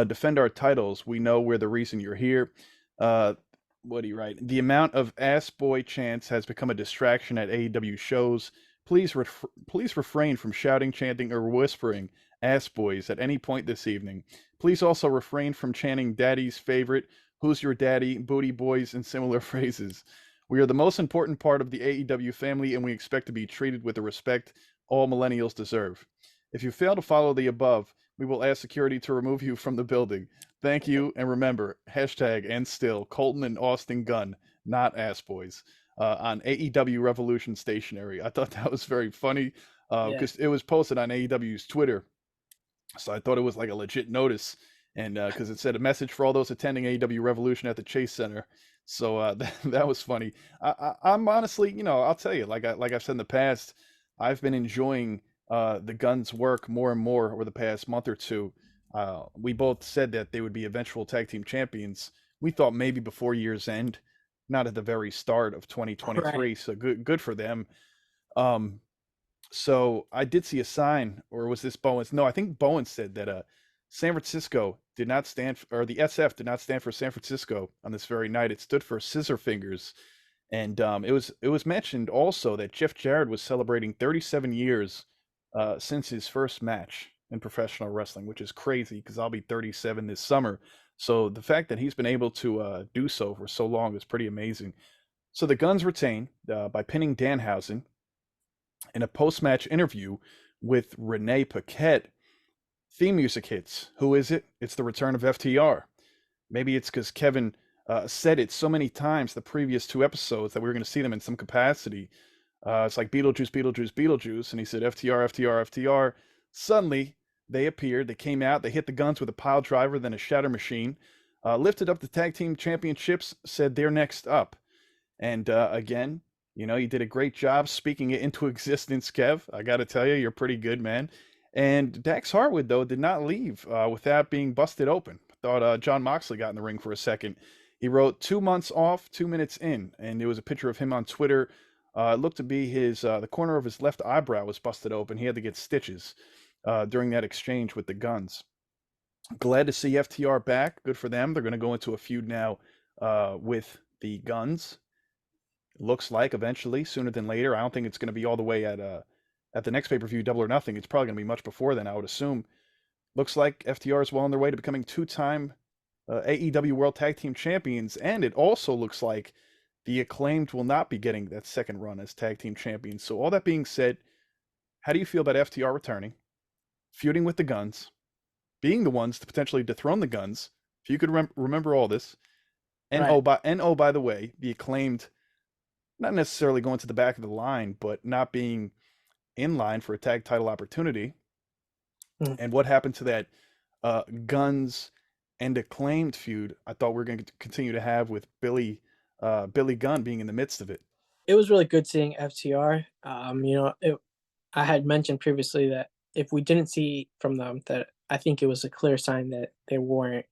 defend our titles. We know we're the reason you're here." What do you write? "The amount of ass boy chants has become a distraction at AEW shows. Please refrain from shouting, chanting, or whispering ass boys at any point this evening. Please also refrain from chanting daddy's favorite, who's your daddy, booty boys, and similar phrases. We are the most important part of the AEW family, and we expect to be treated with the respect all millennials deserve. If you fail to follow the above, We will ask security to remove you from the building. Thank you, and remember, hashtag and still Colton and Austin Gunn, not ass boys, on AEW Revolution stationery. I thought that was very funny Yeah. because it was posted on AEW's Twitter, so I thought it was like a legit notice, and because it said a message for all those attending AEW Revolution at the Chase Center. So that was funny. I'm honestly, I'll tell you, like I've said in the past, I've been enjoying the Guns' work more and more over the past month or two. We both said that they would be eventual tag team champions. We thought maybe before year's end, not at the very start of Right. 2023. So good for them. Um, so I did see a sign, or was this Bowen's? No, I think Bowen said that San Francisco did not stand for, or the SF did not stand for San Francisco on this very night. It stood for Scissor Fingers, and it was mentioned also that Jeff Jarrett was celebrating 37 years since his first match in professional wrestling, which is crazy because I'll be 37 this summer. So the fact that he's been able to do so for so long is pretty amazing. So the Guns retain by pinning Danhausen in a post-match interview with Renee Paquette. Theme music hits. Who is it? It's the return of FTR. Maybe it's because Kevin said it so many times the previous two episodes that we were going to see them in some capacity. It's like Beetlejuice, Beetlejuice, Beetlejuice, and he said FTR, FTR, FTR. Suddenly, they appeared. They came out. They hit the Guns with a pile driver, then a shatter machine. Lifted up the tag team championships. Said they're next up. And again, you did a great job speaking it into existence, Kev. I got to tell you, you're pretty good, man. And Dax Harwood, though, did not leave without being busted open. I thought John Moxley got in the ring for a second. He wrote 2 months off, 2 minutes in, and there was a picture of him on Twitter. It looked to be the corner of his left eyebrow was busted open. He had to get stitches during that exchange with the Guns. Glad to see FTR back. Good for them. They're going to go into a feud now with the Guns. Looks like eventually, sooner than later. I don't think it's going to be all the way at the next pay-per-view, Double or Nothing. It's probably going to be much before then, I would assume. Looks like FTR is well on their way to becoming two-time AEW World Tag Team Champions, and it also looks like the Acclaimed will not be getting that second run as Tag Team Champions. So all that being said, how do you feel about FTR returning, feuding with the Guns, being the ones to potentially dethrone the Guns? If you could remember all this, and Right. by the way, the Acclaimed not necessarily going to the back of the line, but not being in line for a tag title opportunity. Mm. And what happened to that Guns and Acclaimed feud? I thought we were going to continue to have with Billy Gunn being in the midst of it. It was really good seeing FTR. I had mentioned previously that if we didn't see from them, that I think it was a clear sign that they weren't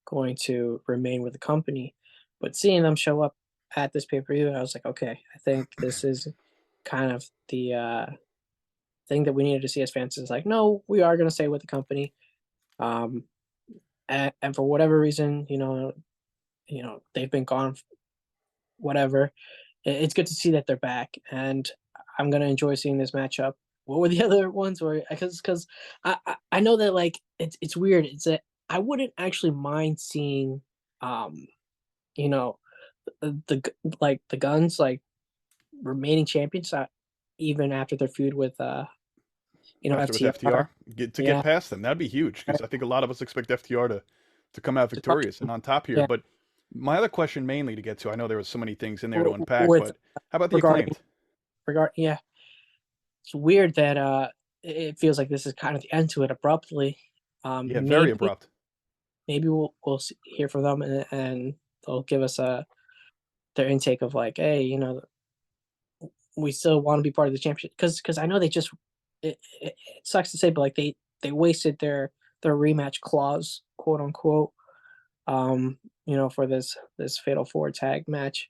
going to remain with the company. But seeing them show up at this pay-per-view, I was like, okay, I think this is kind of the thing that we needed to see as fans. Is like, no, we are going to stay with the company. Um, and for whatever reason, they've been gone. Whatever, it's good to see that they're back, and I'm gonna enjoy seeing this matchup. What were the other ones? Or because I know that like it's weird. It's that I wouldn't actually mind seeing, you know, like the Guns like remaining champions even after their feud with After with FTR. FTR, get Yeah, past them, that'd be huge because I think a lot of us expect FTR to come out to touch victorious and them. on top here. Yeah, But my other question mainly to get to, I know there was so many things in there to unpack, with but how about the regarding Acclaimed? yeah, it's weird that it feels like this is kind of the end to it abruptly. Yeah, very Maybe abrupt. we'll hear from them, and they'll give us their intake of like, hey, we still want to be part of the championship, because I know they just it sucks to say, but like they wasted their rematch clause, quote unquote, for this fatal four tag match.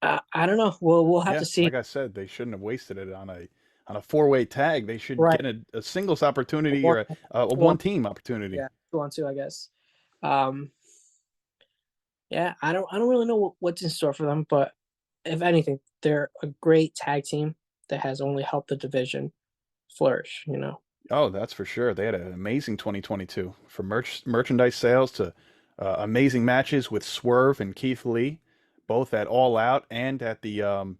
I don't know. We'll have Yeah, to see. like I said, they shouldn't have wasted it on a four-way tag. They should Right. get a singles opportunity One, or a two on, one-team opportunity. yeah, 2-on-2, I guess. Um, yeah, I don't really know what's in store for them, but if anything, they're a great tag team that has only helped the division flourish. Oh, that's for sure. They had an amazing 2022 from merchandise sales to amazing matches with Swerve and Keith Lee, both at All Out and at the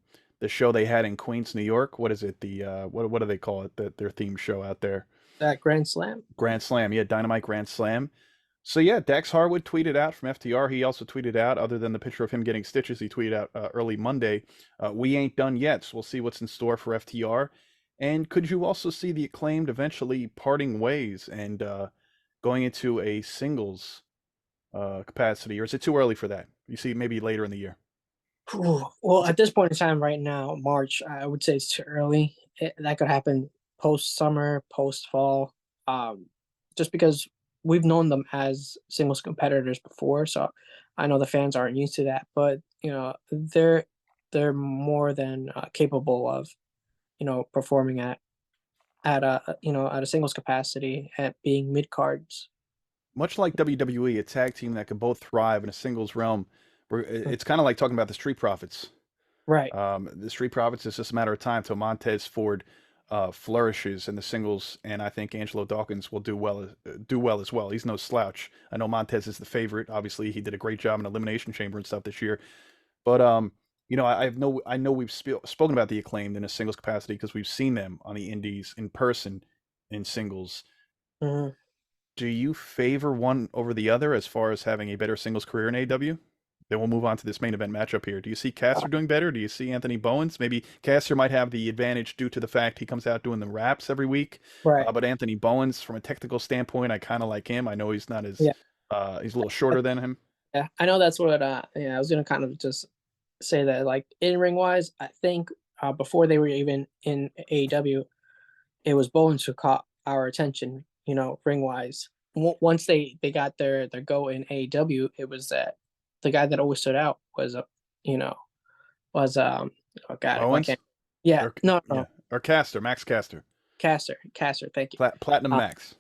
show they had in Queens, New York. What is it? The what do they call it? Their theme show out there. That Grand Slam. Grand Slam. Yeah, Dynamite Grand Slam. So yeah, Dax Harwood tweeted out from FTR. He also tweeted out, other than the picture of him getting stitches, he tweeted out early Monday, "We ain't done yet. So we'll see what's in store for FTR." And could you also see the Acclaimed eventually parting ways and going into a singles capacity, or is it too early for that? You see, maybe later in the year. Well, at this point in time, right now, March, I would say it's too early. That could happen post summer, post fall, just because we've known them as singles competitors before. So I know the fans aren't used to that, but they're more than capable of performing at a singles capacity at being mid cards. Much like WWE, a tag team that can both thrive in a singles realm. It's kind of like talking about the Street Profits. Right. The Street Profits is just a matter of time till Montez Ford flourishes in the singles, and I think Angelo Dawkins will do well as well. He's no slouch. I know Montez is the favorite. Obviously, he did a great job in Elimination Chamber and stuff this year. But I know we've spoken about the Acclaimed in a singles capacity because we've seen them on the Indies in person in singles. Mhm. Do you favor one over the other as far as having a better singles career in AEW? Then we'll move on to this main event matchup here. Do you see Caster doing better? Do you see Anthony Bowens? Maybe Caster might have the advantage due to the fact he comes out doing the raps every week. Right. But Anthony Bowens, from a technical standpoint, I kind of like him. I know he's not as Yeah. he's a little shorter than him. Yeah. I know that's what. Yeah. I was gonna kind of just say that, like in ring wise, I think before they were even in AEW, it was Bowens who caught our attention. Ring wise. Once they got their go in AEW, it was that the guy that always stood out was you know was oh god, why Bowens can't yeah, or no, yeah, or Caster, Max Caster, Caster, thank you. Platinum Max.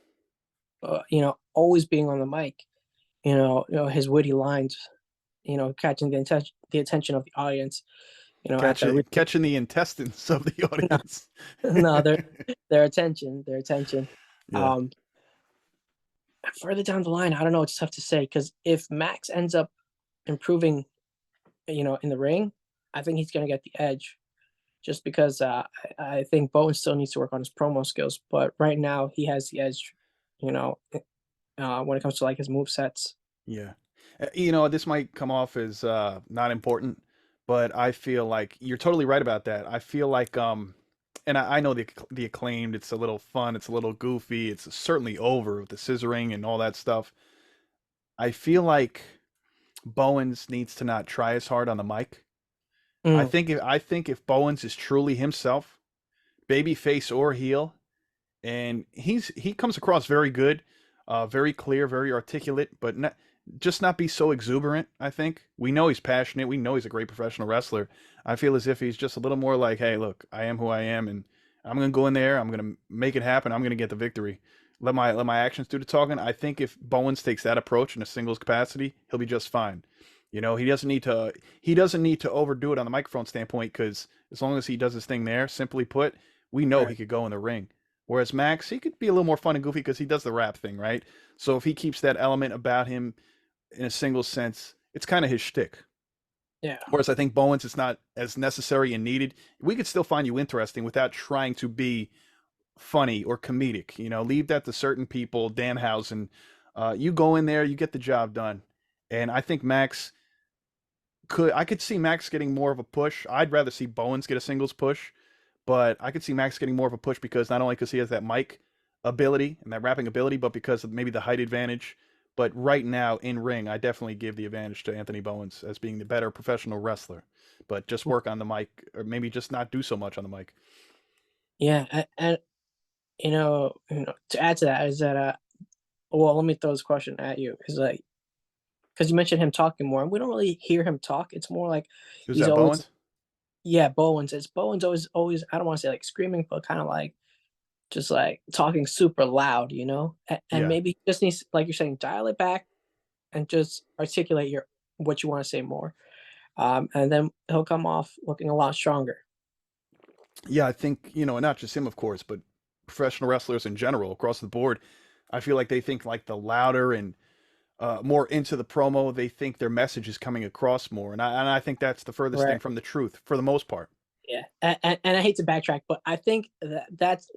Always being on the mic, his witty lines, catching the attention of the audience, at the Catching the intestines of the no, audience. no, their attention. Yeah. Um, Further down the line, I don't know. It's tough to say because if Max ends up improving, in the ring, I think he's going to get the edge. Just because I think Bowen still needs to work on his promo skills, but right now he has the edge. When it comes to like his move sets. Yeah. This might come off as not important, but I feel like you're totally right about that. I feel like and I know the Acclaimed, it's a little fun, it's a little goofy, it's certainly over with the scissoring and all that stuff. I feel like Bowens needs to not try as hard on the mic. Mm, I think if Bowens is truly himself, babyface or heel, and he comes across very good, very clear, very articulate, but not be so exuberant. I think we know he's passionate. We know he's a great professional wrestler. I feel as if he's just a little more like, hey, look, I am who I am, and I'm gonna go in there. I'm gonna make it happen. I'm gonna get the victory. Let my actions do the talking. I think if Bowens takes that approach in a singles capacity, he'll be just fine. He doesn't need to overdo it on the microphone standpoint because as long as he does his thing there, simply put, we know he right. could go in the ring. Whereas Max, he could be a little more fun and goofy because he does the rap thing, right? So if he keeps that element about him in a single sense, it's kind of his shtick. Yeah. Whereas I think Bowens is not as necessary and needed. We could still find you interesting without trying to be funny or comedic. Leave that to certain people. Danhausen, you go in there, you get the job done. And I think I could see Max getting more of a push. I'd rather see Bowens get a singles push, but I could see Max getting more of a push because not only because he has that mic ability and that rapping ability, but because of maybe the height advantage. But right now in ring, I definitely give the advantage to Anthony Bowens as being the better professional wrestler. But just work on the mic, or maybe just not do so much on the mic. Yeah. And to add to that is that well, let me throw this question at you. Is like because you mentioned him talking more, and we don't really hear him talk. It's more like Who's he's that, always Bowens? yeah, Bowens. It's Bowens always I don't want to say like screaming, but kind of like just like talking super loud, and Yeah. maybe he just needs, like you're saying, dial it back and just articulate what you want to say more. And then he'll come off looking a lot stronger. Yeah, I think, not just him, of course, but professional wrestlers in general across the board. I feel like they think like the louder and more into the promo, they think their message is coming across more. And I think that's the furthest thing Right. from the truth for the most part. Yeah. And I hate to backtrack, but I think that's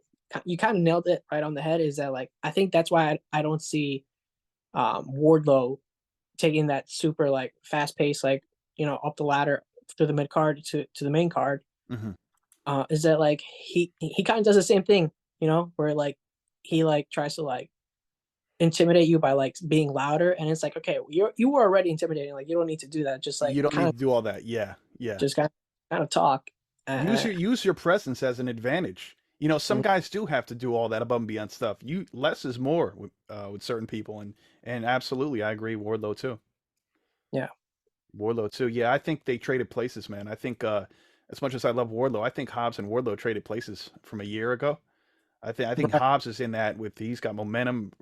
you kind of nailed it right on the head. Is that like I think that's why I don't see Wardlow taking that super like fast pace like up the ladder through the mid card to the main card. Hmm. Is that like he kind of does the same thing, where like he like tries to like intimidate you by like being louder, and it's like okay, you were already intimidating, like you don't need to do that, just like You don't need to do all that. Yeah, yeah. just kind of talk. Use your presence as an advantage. You know, some And guys do have to do all that above and beyond stuff. You less is more with certain people, and absolutely, I agree. Wardlow too. yeah, Wardlow too. Yeah, I think they traded places, man. I think as much as I love Wardlow, I think Hobbs and Wardlow traded places from a year ago. I think right. Hobbs is in that with he's got momentum,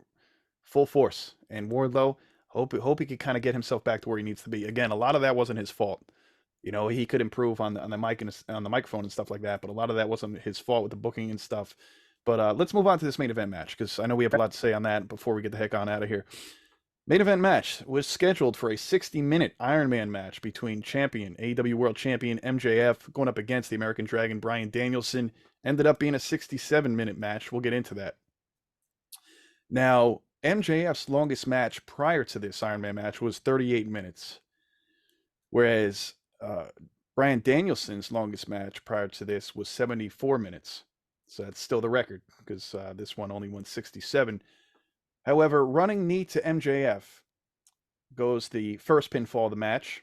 full force, and Wardlow hope he could kind of get himself back to where he needs to be. Again, a lot of that wasn't his fault. You know, he could improve on the mic and on the microphone and stuff like that, but a lot of that wasn't his fault with the booking and stuff. But let's move on to this main event match because I know we have a lot to say on that before we get the heck on out of here. Main event match was scheduled for a 60-minute Iron Man match between champion, AEW World Champion MJF going up against the American Dragon Bryan Danielson. Ended up being a 67-minute match. We'll get into that. Now, MJF's longest match prior to this Iron Man match was 38 minutes, whereas Bryan Danielson's longest match prior to this was 74 minutes. So that's still the record because this one only went 67. However, running knee to MJF goes the first pinfall of the match.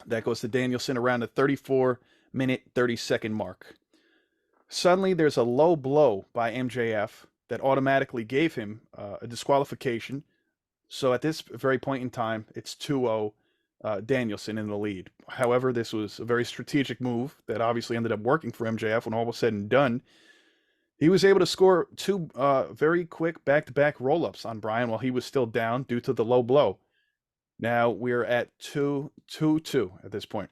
That goes to Danielson around the 34-minute, 30-second mark. Suddenly, there's a low blow by MJF that automatically gave him a disqualification. So at this very point in time, it's 2-0 Danielson in the lead. However, this was a very strategic move that obviously ended up working for MJF when all was said and done. He was able to score two very quick back-to-back roll-ups on Bryan while he was still down due to the low blow. Now we're at 2-2 at this point.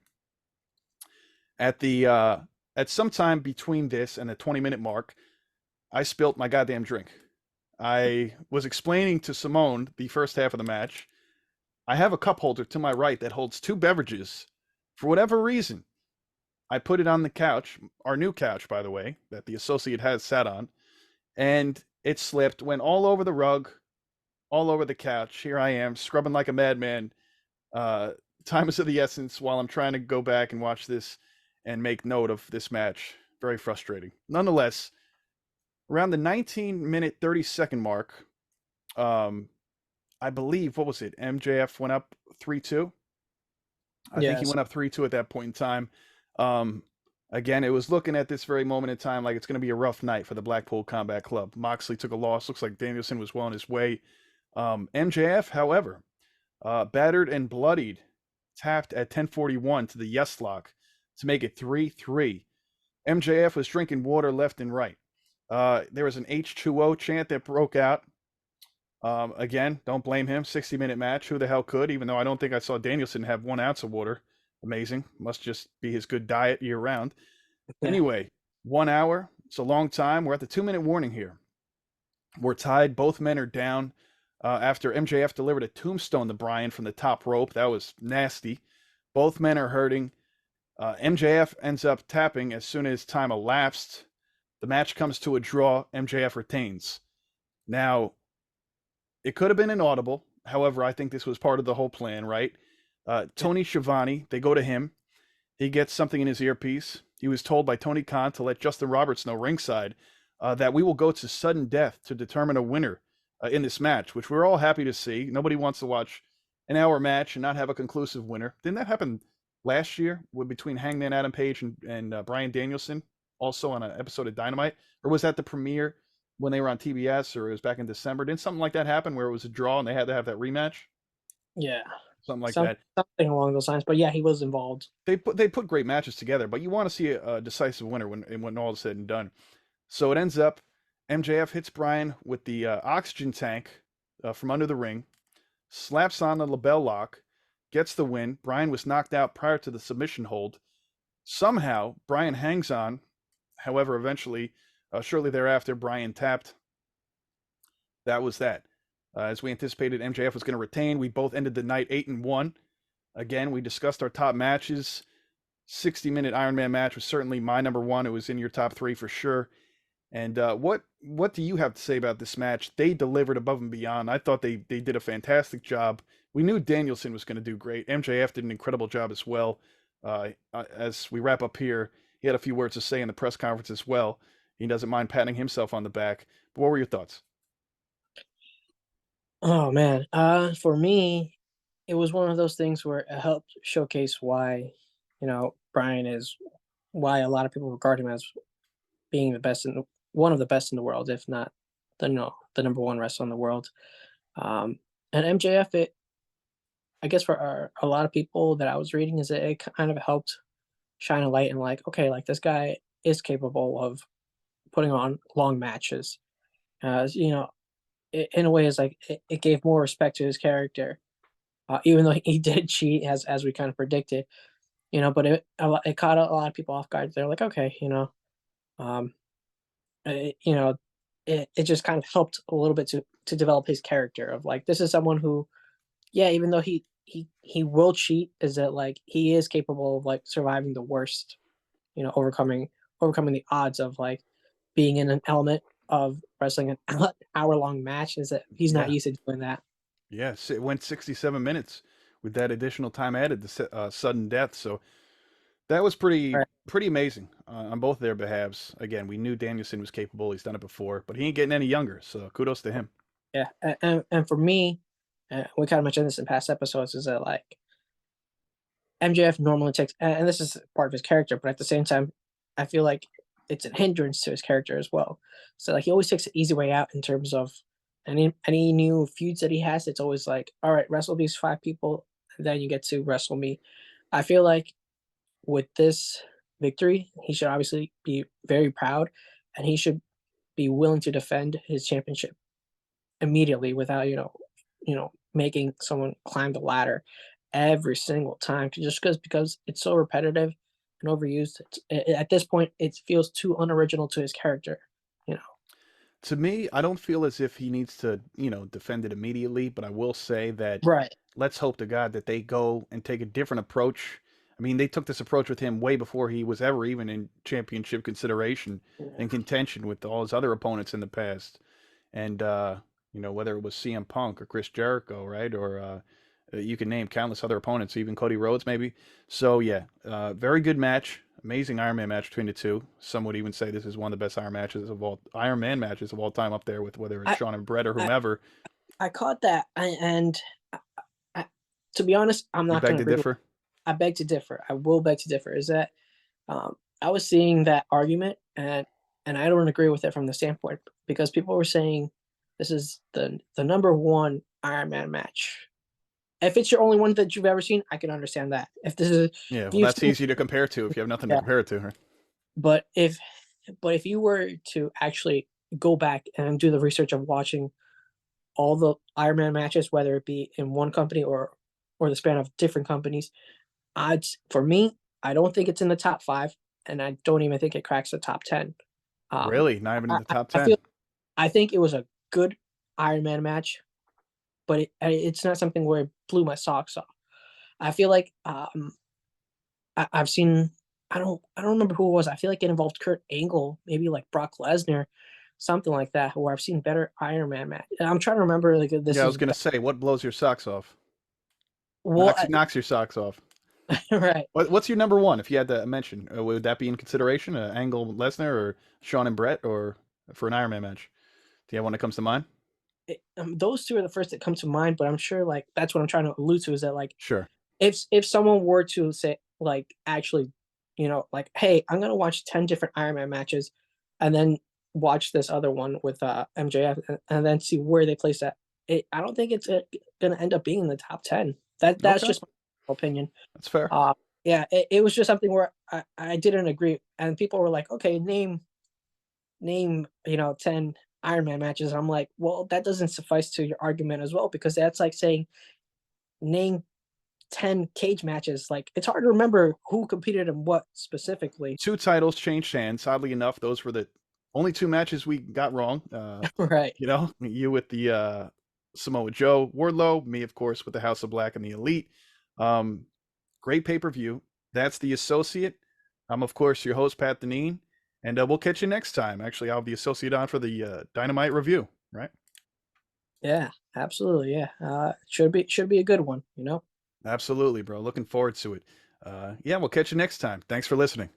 At some time between this and the 20-minute mark, I spilt my goddamn drink. I was explaining to Simone the first half of the match. I have a cup holder to my right that holds two beverages. For whatever reason, I put it on the couch, our new couch, by the way, that the associate has sat on, and it slipped, went all over the rug, all over the couch. Here I am, scrubbing like a madman. Time is of the essence while I'm trying to go back and watch this and make note of this match. Very frustrating. Nonetheless, around the 19-minute, 30-second mark, I believe, what was it? MJF went up 3-2. I think he Yes. went up 3-2 at that point in time. Again, it was looking at this very moment in time like it's going to be a rough night for the Blackpool Combat Club. Moxley took a loss. Looks like Danielson was well on his way. MJF, however, battered and bloodied, tapped at 10:41 to the yes lock to make it 3-3. MJF was drinking water left and right. There was an H2O chant that broke out. Again, don't blame him. 60-minute match. Who the hell could? Even though I don't think I saw Danielson have 1 ounce of water. Amazing. Must just be his good diet year round. Yeah. Anyway, 1 hour. It's a long time. We're at the 2-minute warning here. We're tied. Both men are down. After MJF delivered a tombstone to Bryan from the top rope. That was nasty. Both men are hurting. MJF ends up tapping as soon as time elapsed. The match comes to a draw. MJF retains. Now, it could have been an audible. However, I think this was part of the whole plan, right? Tony Schiavone, they go to him. He gets something in his earpiece. He was told by Tony Khan to let Justin Roberts know ringside that we will go to sudden death to determine a winner in this match, which we're all happy to see. Nobody wants to watch an hour match and not have a conclusive winner. Didn't that happen last year between Hangman Adam Page and Bryan Danielson, also on an episode of Dynamite? Or was that the premiere when they were on TBS, or it was back in December? Didn't something like that happen where it was a draw and they had to have that rematch? Yeah. Something like that. Something along those lines. But yeah, he was involved. They put great matches together, but you want to see a decisive winner when all is said and done. So it ends up MJF hits Bryan with the oxygen tank from under the ring, slaps on the label lock, gets the win. Bryan was knocked out prior to the submission hold. Somehow Bryan hangs on. However, eventually, shortly thereafter, Bryan tapped. That was that. As we anticipated, MJF was going to retain. We both ended the night 8-1. Again, we discussed our top matches. 60-minute Iron Man match was certainly my number one. It was in your top 3 for sure. And what do you have to say about this match? They delivered above and beyond. I thought they did a fantastic job. We knew Danielson was going to do great. MJF did an incredible job as well. As we wrap up here, he had a few words to say in the press conference as well. He doesn't mind patting himself on the back. But what were your thoughts? Oh man, for me, it was one of those things where it helped showcase why, Brian is why a lot of people regard him as being the best one of the best in the world, if not the number one wrestler in the world. And MJF, I guess for a lot of people that I was reading, is that it kind of helped shine a light and like, okay, like this guy is capable of putting on long matches. In a way, is like it gave more respect to his character, even though he did cheat as we kind of predicted. But it caught a lot of people off guard. They're like, okay, um, it, you know, it just kind of helped a little bit to develop his character of like this is someone who, yeah, even though he will cheat, is that like he is capable of like surviving the worst, overcoming the odds of like being in an element of wrestling an hour long match. Is that he's not Yeah, used to doing that. yes, it went 67 minutes with that additional time added to sudden death. So that was pretty Right. pretty amazing on both their behalves. Again, we knew Danielson was capable; he's done it before, but he ain't getting any younger. So kudos to him. Yeah, and for me, we kind of mentioned this in past episodes, is that like MJF normally takes, and this is part of his character, but at the same time, I feel like it's a hindrance to his character as well. So like he always takes the easy way out in terms of any new feuds that he has. It's always like, all right, wrestle these five people, and then you get to wrestle me. I feel like with this victory, he should obviously be very proud, and he should be willing to defend his championship immediately without making someone climb the ladder every single time, just because it's so repetitive and overused. At this point it feels too unoriginal to his character you know To me, I don't feel as if he needs to, defend it immediately, but I will say that right. let's hope to God that they go and take a different approach. I mean, they took this approach with him way before he was ever even in championship consideration Yeah. and contention with all his other opponents in the past. And, whether it was CM Punk or Chris Jericho, right? Or you can name countless other opponents, even Cody Rhodes, maybe. So, yeah, very good match. Amazing Iron Man match between the two. Some would even say this is one of the best Iron Man matches of all time, up there with whether it's I Shawn and Brett or I, whomever. I caught that, and I, to be honest, I'm You not beg going to to agree with. differ? I beg to differ. I will beg to differ. Is that I was seeing that argument, and I don't agree with it from the standpoint because people were saying this is the number one Iron Man match. If it's your only one that you've ever seen, I can understand that. If this is Yeah, if well, you've that's seen, easy to compare to if you have nothing to yeah. compare it to. Right? But if you were to actually go back and do the research of watching all the Iron Man matches, whether it be in one company or the span of different companies, odds for me, I don't think it's in the top five, and I don't even think it cracks the top 10. Um, Really? Not even in I, the top I 10? feel I think it was a good Iron Man match, but it's not something where it blew my socks off. I feel like I've seen. I don't remember who it was. I feel like it involved Kurt Angle, maybe like Brock Lesnar, something like that. Where I've seen better Iron Man match. And I'm trying to remember like if Yeah, this I is was going to say, what blows your socks off? well, Knocks your socks off. right. What's your number one if you had to mention? Would that be in consideration? Angle Lesnar or Shawn and Brett or for an Iron Man match? Do you have one that comes to mind? Those two are the first that come to mind, but I'm sure like that's what I'm trying to allude to is that like Sure. if someone were to say like actually, like hey, I'm gonna watch 10 different Iron Man matches, and then watch this other one with MJF, and then see where they place that. I don't think it's gonna end up being in the top 10. That's Okay. just my opinion. That's fair. Uh, yeah, it was just something where I didn't agree, and people were like, okay, name 10 Iron Man matches. I'm like, well, that doesn't suffice to your argument as well because that's like saying name 10 cage matches. Like it's hard to remember who competed in what specifically. Two titles changed hands. Oddly enough, those were the only two matches we got wrong. Right. You with the Samoa Joe, Wardlow, me, of course, with the House of Black and the Elite. Great pay per view. That's the Associate. I'm, of course, your host, Pat Deneen. And we'll catch you next time. Actually, I'll have the associate on for the Dynamite review, right? Yeah, absolutely. Yeah, should be a good one. You know. Absolutely, bro. Looking forward to it. Yeah, we'll catch you next time. Thanks for listening.